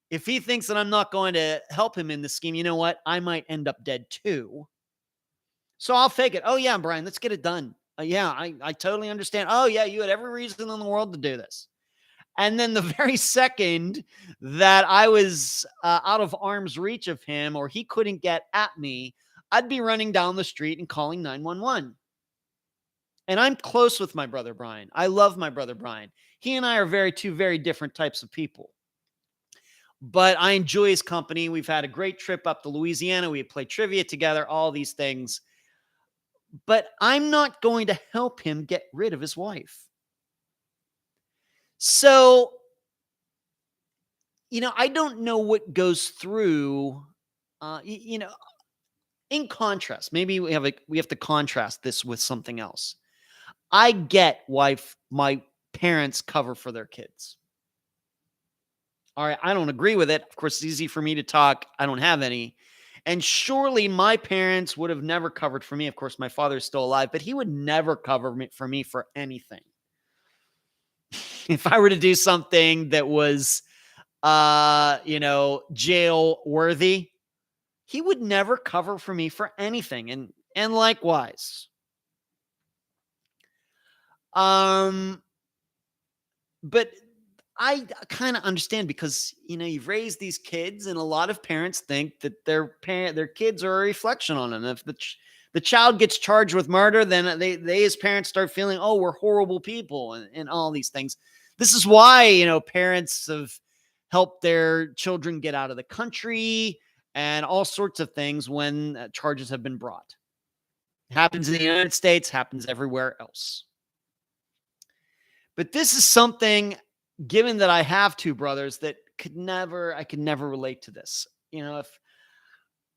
A: if he thinks that I'm not going to help him in the scheme, you know what? I might end up dead too. So I'll fake it. Oh, yeah, Brian, let's get it done. I totally understand. Oh, yeah, you had every reason in the world to do this. And then the very second that I was out of arm's reach of him or he couldn't get at me, I'd be running down the street and calling 911. And I'm close with my brother, Brian. I love my brother, Brian. He and I are two very different types of people. but I enjoy his company. We've had a great trip up to Louisiana. We played trivia together, all these things. But I'm not going to help him get rid of his wife. So, I don't know what goes through, in contrast, maybe we have to contrast this with something else. I get why my parents cover for their kids. All right, I don't agree with it. Of course, it's easy for me to talk. I don't have any. And surely my parents would have never covered for me. Of course, my father is still alive, but he would never cover for me for anything. If I were to do something that was, jail worthy, he would never cover for me for anything. And likewise. But I kind of understand because, you've raised these kids and a lot of parents think that their kids are a reflection on them. If the child gets charged with murder, then they as parents start feeling, oh, we're horrible people and all these things. This is why, parents have helped their children get out of the country and all sorts of things when charges have been brought. It happens in the United States, happens everywhere else. But this is something, given that I have two brothers, that I could never relate to this. If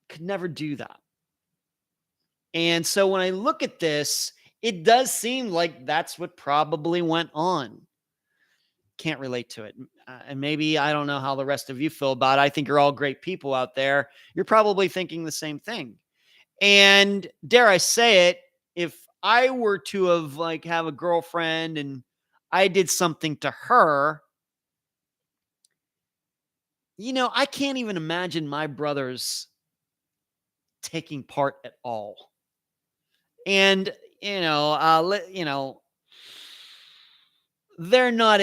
A: could never do that. And so when I look at this, it does seem like that's what probably went on. Can't relate to it. And maybe I don't know how the rest of you feel about it. I think you're all great people out there. You're probably thinking the same thing. And dare I say it, if I were to have a girlfriend and I did something to her, I can't even imagine my brothers taking part at all. And, they're not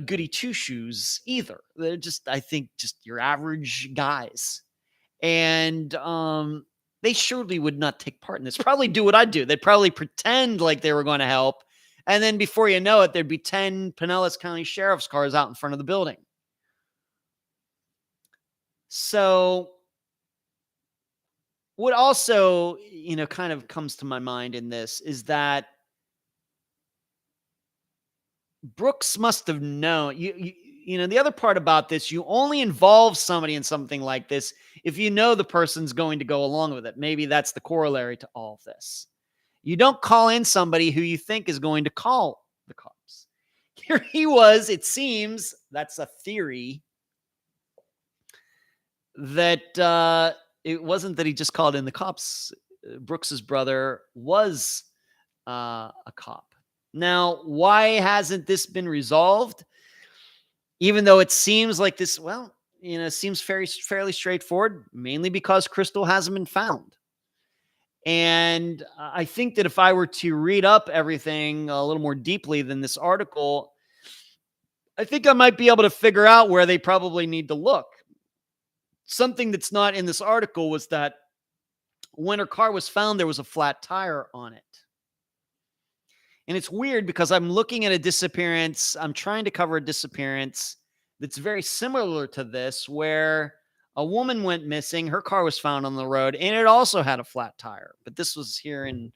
A: goody two shoes either. They're just, I think, just your average guys. And, they surely would not take part in this. Probably do what I do. They'd probably pretend like they were going to help. And then before you know it, there'd be 10 Pinellas County Sheriff's cars out in front of the building. So what also, kind of comes to my mind in this is that Brooks must have known. The other part about this, you only involve somebody in something like this if you know the person's going to go along with it. Maybe that's the corollary to all of this. You don't call in somebody who you think is going to call the cops. Here he was, it seems, that's a theory, that it wasn't that he just called in the cops. Brooks's brother was a cop. Now, why hasn't this been resolved? Even though it seems like this, seems fairly straightforward, mainly because Crystal hasn't been found. And I think that if I were to read up everything a little more deeply than this article, I think I might be able to figure out where they probably need to look. Something that's not in this article was that when her car was found, there was a flat tire on it. And it's weird because I'm looking at a disappearance. I'm trying to cover a disappearance that's very similar to this, where a woman went missing. Her car was found on the road, and it also had a flat tire. But this was here in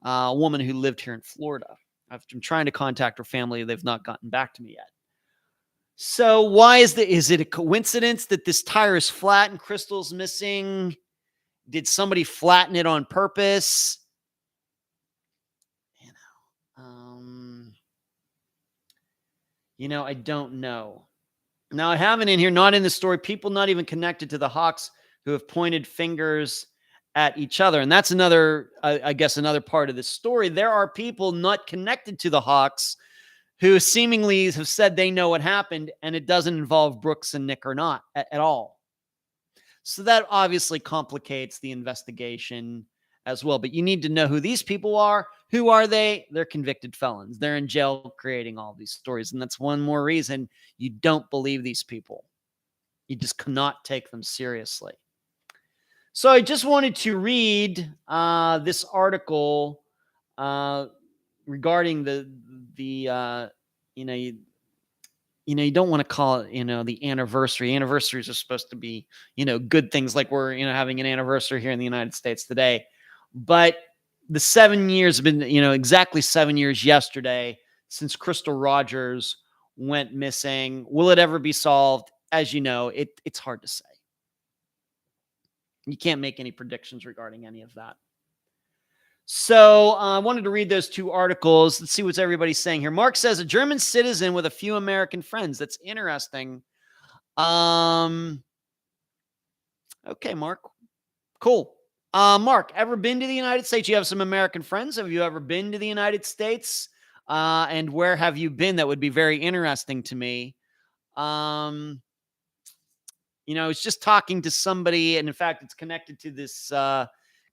A: a woman who lived here in Florida. I've been trying to contact her family. They've not gotten back to me yet. So why is it a coincidence that this tire is flat and Crystal's missing? Did somebody flatten it on purpose? I don't know. Now, I have it in here, not in the story, people not even connected to the Hawks who have pointed fingers at each other. And that's another, I guess, another part of this story. There are people not connected to the Hawks who seemingly have said they know what happened, and it doesn't involve Brooks and Nick or not at all. So that obviously complicates the investigation as well. But you need to know who these people are. Who are they? They're convicted felons. They're in jail creating all these stories. And that's one more reason you don't believe these people. You just cannot take them seriously. So I just wanted to read this article regarding the you don't want to call it, the anniversary. Anniversaries are supposed to be, good things, like we're, having an anniversary here in the United States today. But the 7 years have been, exactly 7 years yesterday since Crystal Rogers went missing. Will it ever be solved? As you know, it's hard to say. You can't make any predictions regarding any of that. So I wanted to read those two articles. Let's see what everybody's saying here. Mark says a German citizen with a few American friends. That's interesting. Okay, Mark. Cool. Mark, ever been to the United States? You have some American friends. Have you ever been to the United States? And where have you been? That would be very interesting to me. I was just talking to somebody, and in fact, it's connected to this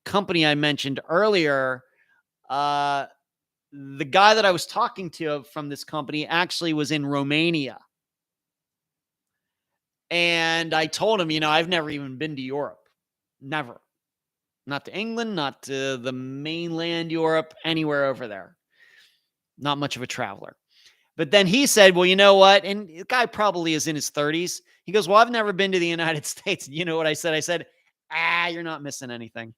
A: company I mentioned earlier. The guy that I was talking to from this company actually was in Romania. And I told him, I've never even been to Europe. Never. Not to England, not to the mainland Europe, anywhere over there. Not much of a traveler. But then he said, well, you know what? And the guy probably is in his 30s. He goes, well, I've never been to the United States. You know what I said? I said, you're not missing anything.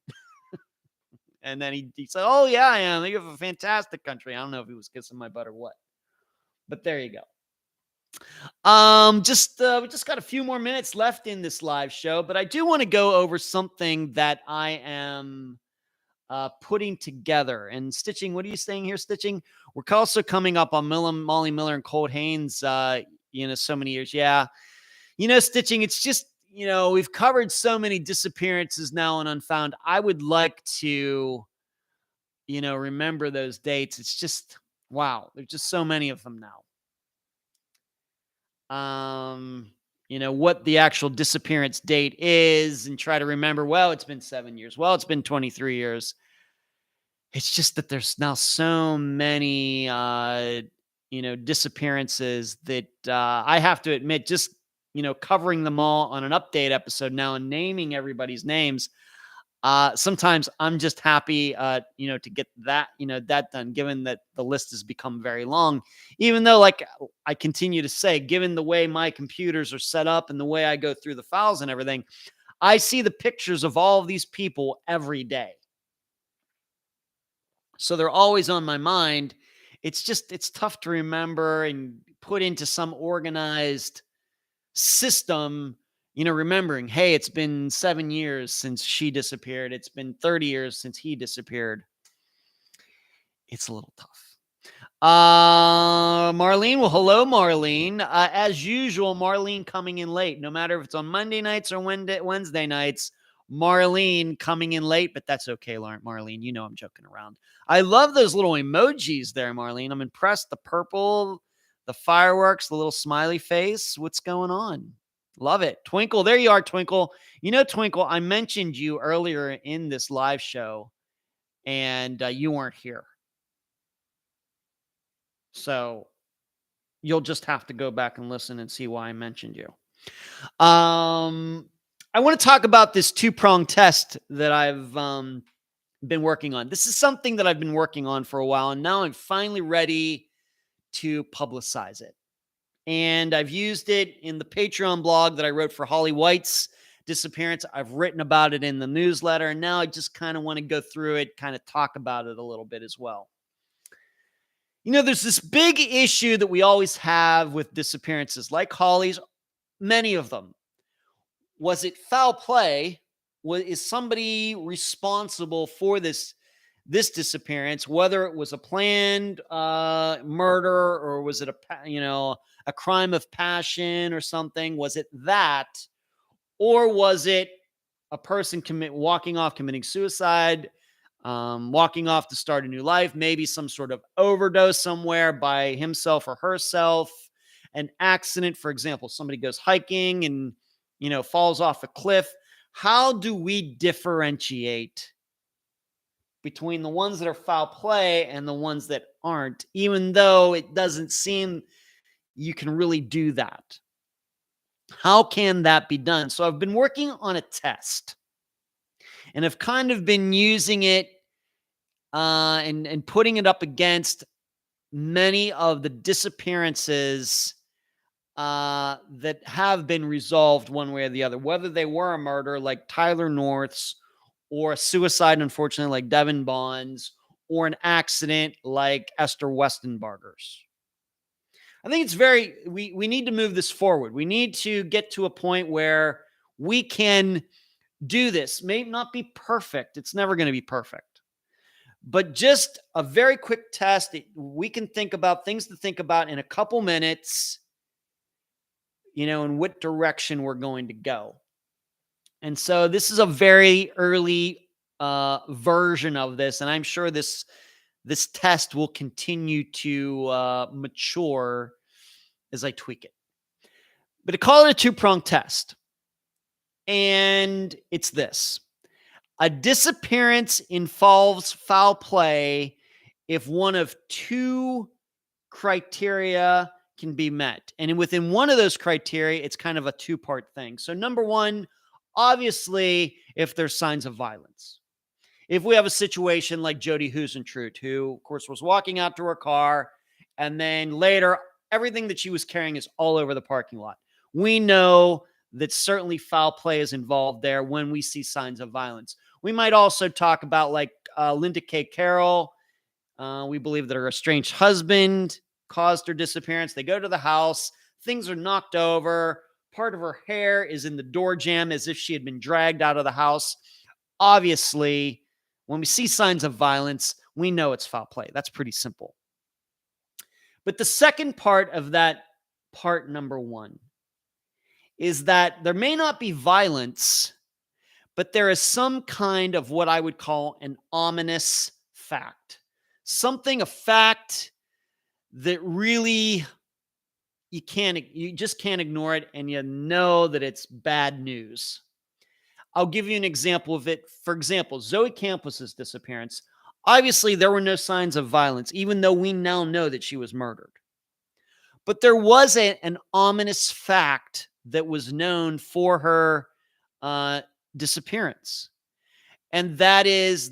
A: And then he said, oh, yeah, I am. You have a fantastic country. I don't know if he was kissing my butt or what. But there you go. We just got a few more minutes left in this live show, but I do want to go over something that I am putting together. And Stitching, what are you saying here, Stitching? We're also coming up on Molly Miller and Colt Haynes, so many years. Yeah. Stitching, it's just, we've covered so many disappearances now on Unfound. I would like to, remember those dates. It's just, wow. There's just so many of them now. What the actual disappearance date is, and try to remember, well, it's been 7 years. Well, it's been 23 years. It's just that there's now so many, disappearances that I have to admit, just, covering them all on an update episode now and naming everybody's names. Sometimes I'm just happy, to get that, that done, given that the list has become very long, even though, like I continue to say, given the way my computers are set up and the way I go through the files and everything, I see the pictures of all of these people every day. So they're always on my mind. It's tough to remember and put into some organized system, remembering, hey, it's been 7 years since she disappeared. It's been 30 years since he disappeared. It's a little tough. Marlene, well, hello, Marlene. As usual, Marlene coming in late, no matter if it's on Monday nights or Wednesday nights, Marlene coming in late, but that's okay, Marlene. I'm joking around. I love those little emojis there, Marlene. I'm impressed. The purple, the fireworks, the little smiley face. What's going on? Love it. Twinkle, there you are, Twinkle. Twinkle, I mentioned you earlier in this live show, and you weren't here. So you'll just have to go back and listen and see why I mentioned you. I want to talk about this two-pronged test that I've been working on. This is something that I've been working on for a while, and now I'm finally ready to publicize it. And I've used it in the Patreon blog that I wrote for Holly White's disappearance. I've written about it in the newsletter, and now I just kind of want to go through it, kind of talk about it a little bit as well. There's this big issue that we always have with disappearances, like Holly's, many of them. Was it foul play? Is somebody responsible for this disappearance, whether it was a planned murder or was it a crime of passion or something? Was it that, or was it a person walking off, committing suicide, walking off to start a new life, maybe some sort of overdose somewhere by himself or herself, an accident, for example, somebody goes hiking and, falls off a cliff. How do we differentiate between the ones that are foul play and the ones that aren't, even though it doesn't seem you can really do that? How can that be done? So I've been working on a test, and I've kind of been using it and putting it up against many of the disappearances that have been resolved one way or the other, whether they were a murder like Tyler North's, or a suicide, unfortunately, like Devin Bond's, or an accident like Esther Westenbarger's. I think it's we need to move this forward. We need to get to a point where we can do this. May not be perfect. It's never going to be perfect. But just a very quick test. We can think about things to think about in a couple minutes, in what direction we're going to go. And so this is a very early version of this. And I'm sure this test will continue to mature as I tweak it. But I call it a two-pronged test. And it's this. A disappearance involves foul play if one of two criteria can be met. And within one of those criteria, it's kind of a two-part thing. So number one, obviously, if there's signs of violence. If we have a situation like Jody Huisentruit, who, of course, was walking out to her car, and then later, everything that she was carrying is all over the parking lot. We know that certainly foul play is involved there when we see signs of violence. We might also talk about like Linda K. Carroll. We believe that her estranged husband caused her disappearance. They go to the house. Things are knocked over. Part of her hair is in the door jamb as if she had been dragged out of the house. Obviously, when we see signs of violence, we know it's foul play. That's pretty simple. But the second part of that part number one is that there may not be violence, but there is some kind of what I would call an ominous fact. A fact that really you just can't ignore it, and you know that it's bad news. I'll give you an example of it. For example, Zoe Campos' disappearance. Obviously, there were no signs of violence, even though we now know that she was murdered. But there was an ominous fact that was known for her disappearance. And that is,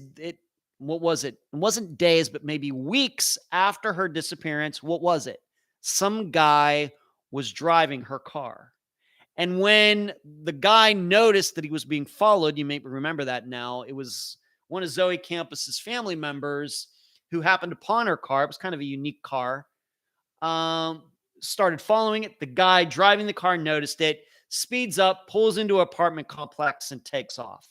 A: what was it? It wasn't days, but maybe weeks after her disappearance. What was it? Some guy was driving her car. And when the guy noticed that he was being followed, you may remember that now, it was one of Zoe Campos' family members who happened to pawn her car. It was kind of a unique car. Started following it. The guy driving the car noticed it, speeds up, pulls into an apartment complex, and takes off.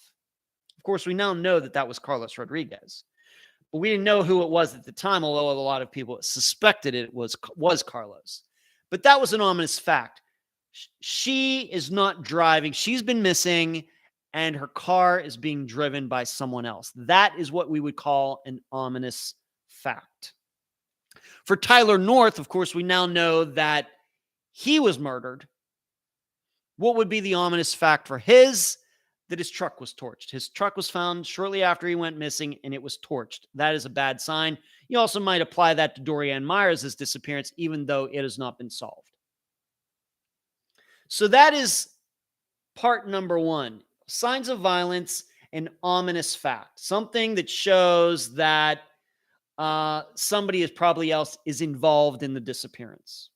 A: Of course, we now know that was Carlos Rodriguez. But we didn't know who it was at the time, although a lot of people suspected it was Carlos. But that was an ominous fact. She is not driving. She's been missing, and her car is being driven by someone else. That is what we would call an ominous fact. For Tyler North, of course, we now know that he was murdered. What would be the ominous fact for that his truck was torched? His truck was found shortly after he went missing, and it was torched. That is a bad sign. You also might apply that to Dorianne Myers' disappearance, even though it has not been solved. So that is part number one. Signs of violence, an ominous fact. Something that shows that somebody is involved in the disappearance.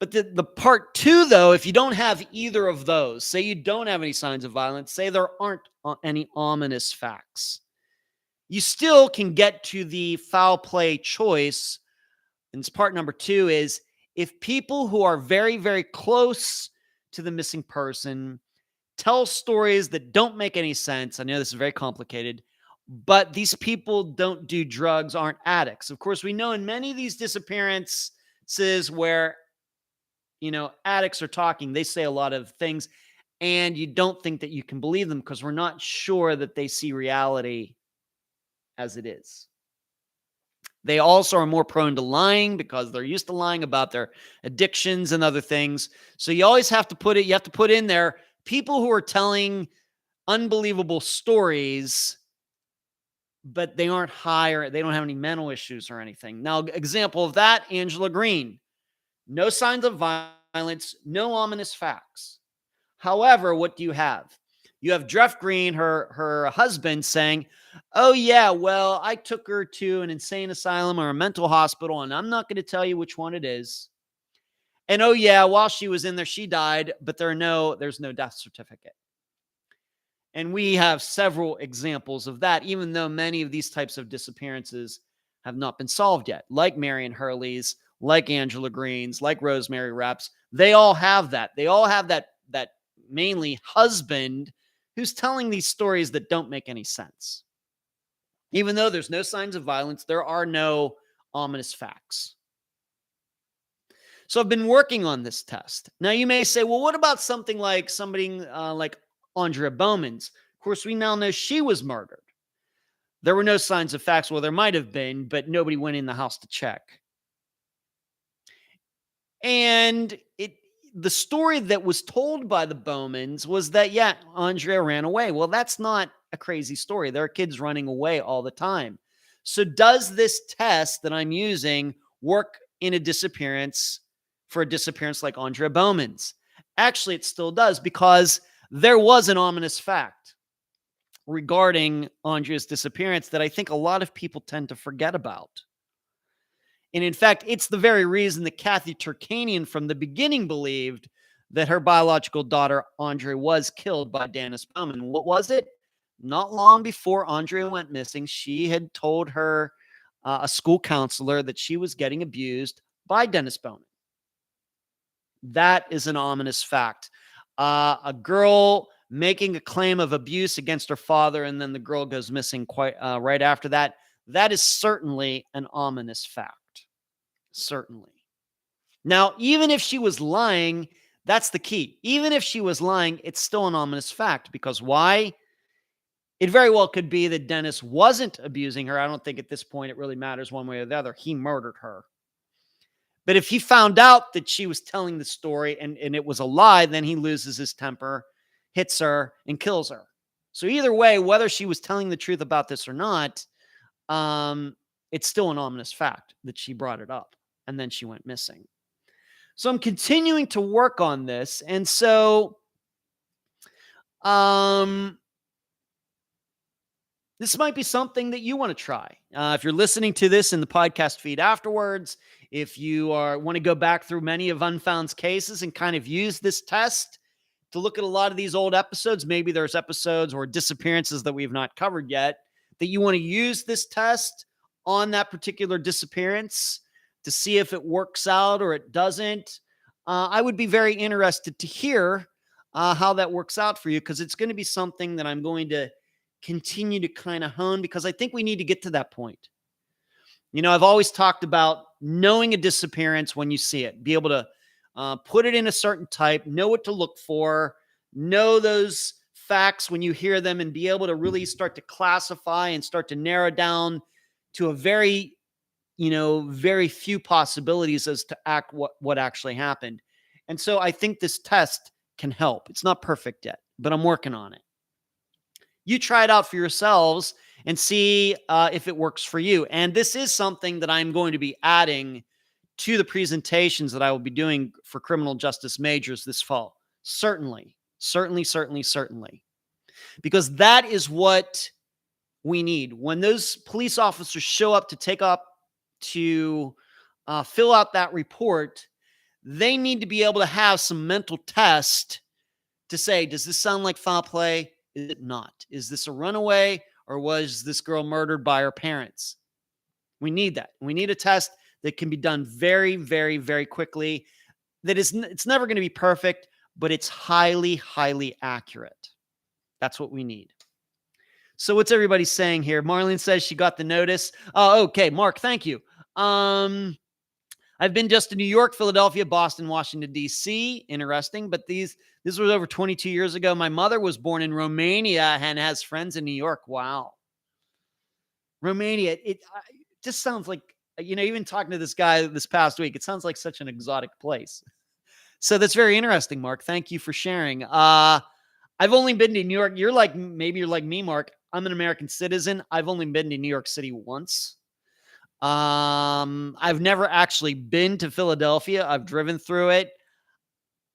A: But the part two, though, if you don't have either of those, say you don't have any signs of violence, say there aren't any ominous facts, you still can get to the foul play choice. And it's part number two is if people who are very, very close to the missing person tell stories that don't make any sense. I know this is very complicated, but these people don't do drugs, aren't addicts. Of course, we know in many of these disappearances where, addicts are talking, they say a lot of things, and you don't think that you can believe them because we're not sure that they see reality as it is. They also are more prone to lying because they're used to lying about their addictions and other things. So you always have to put in there people who are telling unbelievable stories, but they aren't high or they don't have any mental issues or anything. Now, example of that, Angela Green. No signs of violence, no ominous facts. However, what do you have? You have Jeff Green, her husband, saying, oh, yeah, well, I took her to an insane asylum or a mental hospital, and I'm not going to tell you which one it is. And oh yeah, while she was in there, she died, but there's no death certificate. And we have several examples of that, even though many of these types of disappearances have not been solved yet, like Marion Hurley's, like Angela Green's, like Rosemary Rapp's. They all have that. They all have that mainly husband who's telling these stories that don't make any sense. Even though there's no signs of violence, there are no ominous facts. So I've been working on this test. Now you may say, well, what about something like like Andrea Bowman's? Of course, we now know she was murdered. There were no signs of facts. Well, there might have been, but nobody went in the house to check. And the story that was told by the Bowmans was that, yeah, Andrea ran away. Well, that's not a crazy story. There are kids running away all the time. So does this test that I'm using work in a disappearance for a disappearance like Andrea Bowman's? Actually, it still does, because there was an ominous fact regarding Andrea's disappearance that I think a lot of people tend to forget about. And in fact, it's the very reason that Kathy Turkanian from the beginning believed that her biological daughter, Andrea, was killed by Dennis Bowman. What was it? Not long before Andrea went missing, she had told her, a school counselor, that she was getting abused by Dennis Bowman. That is an ominous fact. A girl making a claim of abuse against her father, and then the girl goes missing right after that. That is certainly an ominous fact. Certainly. Now, even if she was lying, that's the key. Even if she was lying, it's still an ominous fact, because why? It very well could be that Dennis wasn't abusing her. I don't think at this point it really matters one way or the other. He murdered her. But if he found out that she was telling the story and it was a lie, then he loses his temper, hits her, and kills her. So either way, whether she was telling the truth about this or not, it's still an ominous fact that she brought it up and then she went missing. So I'm continuing to work on this. And so this might be something that you want to try. If you're listening to this in the podcast feed afterwards, if you want to go back through many of Unfound's cases and kind of use this test to look at a lot of these old episodes, maybe there's episodes or disappearances that we've not covered yet, that you want to use this test on that particular disappearance to see if it works out or it doesn't. I would be very interested to hear how that works out for you, because it's going to be something that I'm going to continue to kind of hone, because I think we need to get to that point. You know, I've always talked about knowing a disappearance when you see it, be able to put it in a certain type, know what to look for, know those facts when you hear them, and be able to really start to classify and start to narrow down to a very few possibilities as to what actually happened. And so I think this test can help. It's not perfect yet, but I'm working on it. You try it out for yourselves and see if it works for you. And this is something that I'm going to be adding to the presentations that I will be doing for criminal justice majors this fall. Certainly. Because that is what we need. When those police officers show up to fill out that report, they need to be able to have some mental test to say, does this sound like foul play? Is it not? Is this a runaway, or was this girl murdered by her parents? We need that. We need a test that can be done very, very, very quickly. It's never going to be perfect, but it's highly, highly accurate. That's what we need. So what's everybody saying here? Marlene says she got the notice. Oh, okay. Mark, thank you. I've been just to New York, Philadelphia, Boston, Washington, D.C. Interesting. But this was over 22 years ago. My mother was born in Romania and has friends in New York. Wow. Romania. It just sounds like, even talking to this guy this past week, it sounds like such an exotic place. So that's very interesting, Mark. Thank you for sharing. I've only been to New York. Maybe you're like me, Mark. I'm an American citizen. I've only been to New York City once. I've never actually been to Philadelphia. I've driven through it.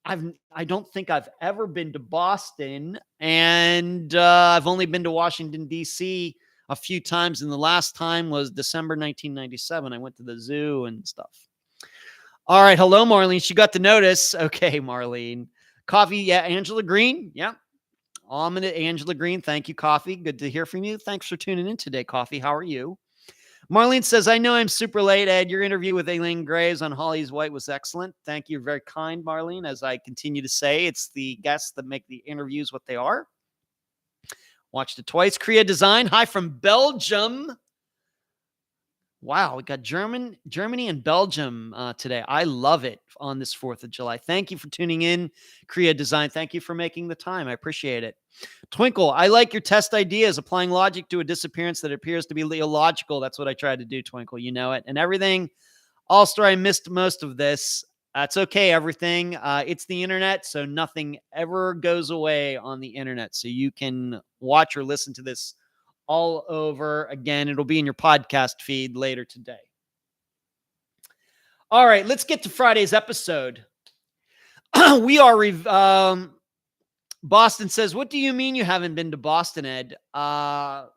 A: I don't think I've ever been to Boston, and I've only been to Washington, D.C. a few times, and the last time was December 1997. I went to the zoo and stuff. All right. Hello, Marlene. She got the notice. Okay, Marlene. Coffee. Yeah. Angela Green. Yeah. Ominous Angela Green. Thank you, Coffee. Good to hear from you. Thanks for tuning in today, Coffee. How are you? Marlene says, I know I'm super late, Ed. Your interview with Aileen Graves on Holly's White was excellent. Thank you. Very kind, Marlene. As I continue to say, it's the guests that make the interviews what they are. Watched it twice. Korea Design. Hi from Belgium. Wow, we got Germany and Belgium today. I love it on this 4th of July. Thank you for tuning in, Korea Design. Thank you for making the time. I appreciate it. Twinkle, I like your test ideas, applying logic to a disappearance that appears to be illogical. That's what I tried to do, Twinkle. You know it. And everything, All-Star, I missed most of this. That's okay, everything. It's the internet, so nothing ever goes away on the internet. So you can watch or listen to this all over again. It'll be in your podcast feed later today. All right, let's get to Friday's episode. We are Boston says, what do you mean you haven't been to Boston, Ed? I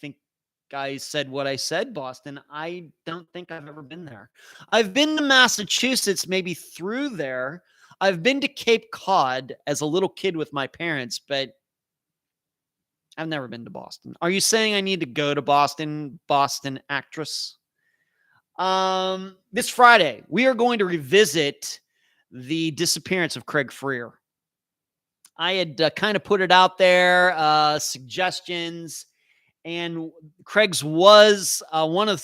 A: think I said what I said, Boston. I don't think I've ever been there. I've been to Massachusetts, maybe through there. I've been to Cape Cod as a little kid with my parents, but I've never been to Boston. Are you saying I need to go to Boston, Boston actress? This Friday, we are going to revisit the disappearance of Craig Freyr. I had kind of put it out there, suggestions, and Craig's was one of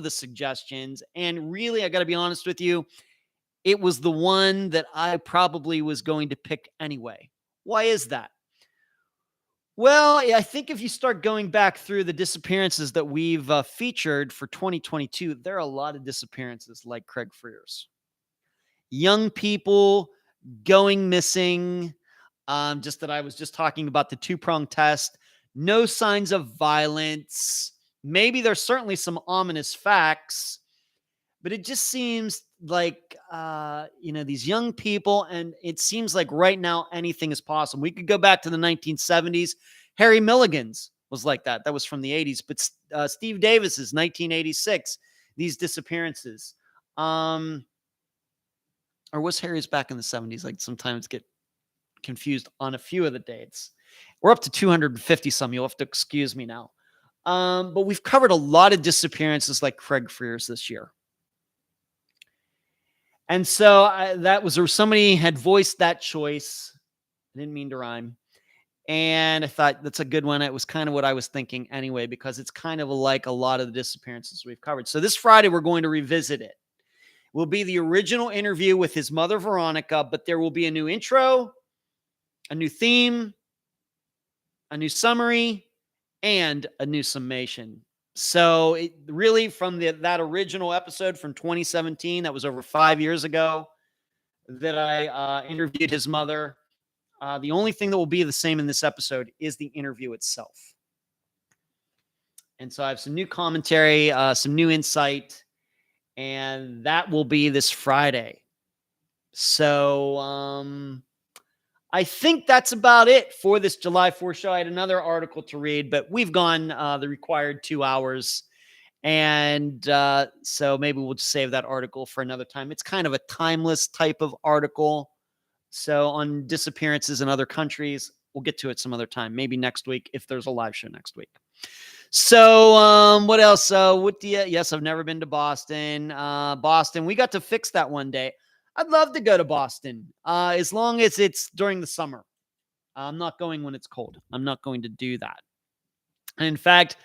A: the suggestions. And really, I got to be honest with you, it was the one that I probably was going to pick anyway. Why is that? Well, I think if you start going back through the disappearances that we've featured for 2022, there are a lot of disappearances like Craig Freyr's. Young people going missing, just that I was just talking about the two-prong test, no signs of violence. Maybe there's certainly some ominous facts, but it just seems like, these young people, and it seems like right now anything is possible. We could go back to the 1970s. Harry Milligan's was like that. That was from the 80s. But Steve Davis's 1986, these disappearances. Or was Harry's back in the 70s? Like sometimes get confused on a few of the dates. We're up to 250 some. You'll have to excuse me now. But we've covered a lot of disappearances like Craig Freyr's this year. And so somebody had voiced that choice. I didn't mean to rhyme. And I thought that's a good one. It was kind of what I was thinking anyway, because it's kind of like a lot of the disappearances we've covered. So this Friday, we're going to revisit it. Will be the original interview with his mother, Veronica, but there will be a new intro, a new theme, a new summary, and a new summation. So it really, from that original episode from 2017, that was over 5 years ago, that I interviewed his mother. The only thing that will be the same in this episode is the interview itself. And so I have some new commentary, some new insight, and that will be this Friday. So I think that's about it for this July 4th show. I had another article to read, but we've gone the required 2 hours. And so maybe we'll just save that article for another time. It's kind of a timeless type of article. So on disappearances in other countries, we'll get to it some other time. Maybe next week if there's a live show next week. So what else? Yes, I've never been to Boston. Boston, we got to fix that one day. I'd love to go to Boston as long as it's during the summer. I'm not going when it's cold. I'm not going to do that. And in fact,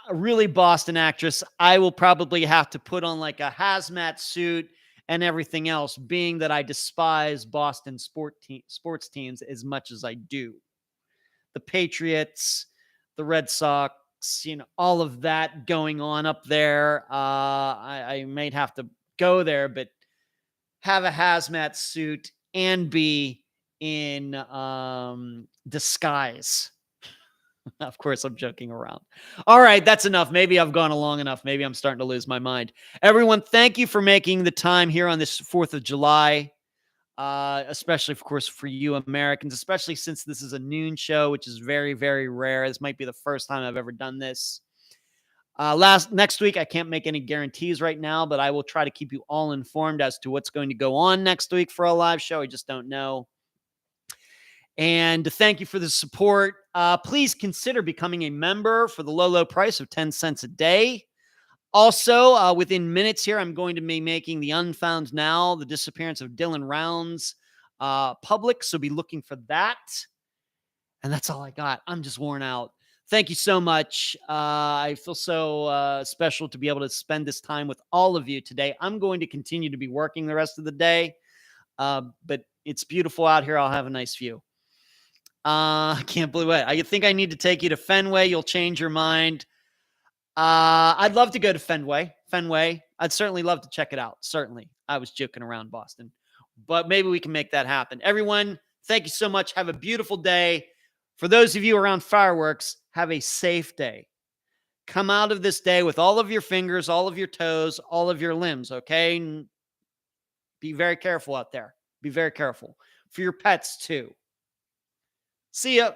A: a really Boston actress, I will probably have to put on like a hazmat suit and everything else, being that I despise Boston sports teams as much as I do. The Patriots, the Red Sox, all of that going on up there. I might have to go there, but have a hazmat suit and be in disguise. Of course, I'm joking around. All right, that's enough. Maybe I've gone long enough. Maybe I'm starting to lose my mind. Everyone, thank you for making the time here on this 4th of July, especially, of course, for you Americans, especially since this is a noon show, which is very, very rare. This might be the first time I've ever done this. Next week, I can't make any guarantees right now, but I will try to keep you all informed as to what's going to go on next week for a live show. I just don't know. And to thank you for the support, please consider becoming a member for the low, low price of 10 cents a day. Also, within minutes here, I'm going to be making the Unfound Now, the disappearance of Dylan Rounds, public. So be looking for that. And that's all I got. I'm just worn out. Thank you so much. I feel so special to be able to spend this time with all of you today. I'm going to continue to be working the rest of the day, but it's beautiful out here. I'll have a nice view. I can't believe it. I think I need to take you to Fenway. You'll change your mind. I'd love to go to Fenway. I'd certainly love to check it out. Certainly. I was joking around, Boston. But maybe we can make that happen. Everyone, thank you so much. Have a beautiful day. For those of you around fireworks, have a safe day. Come out of this day with all of your fingers, all of your toes, all of your limbs, okay? And be very careful out there. Be very careful. For your pets, too. See ya.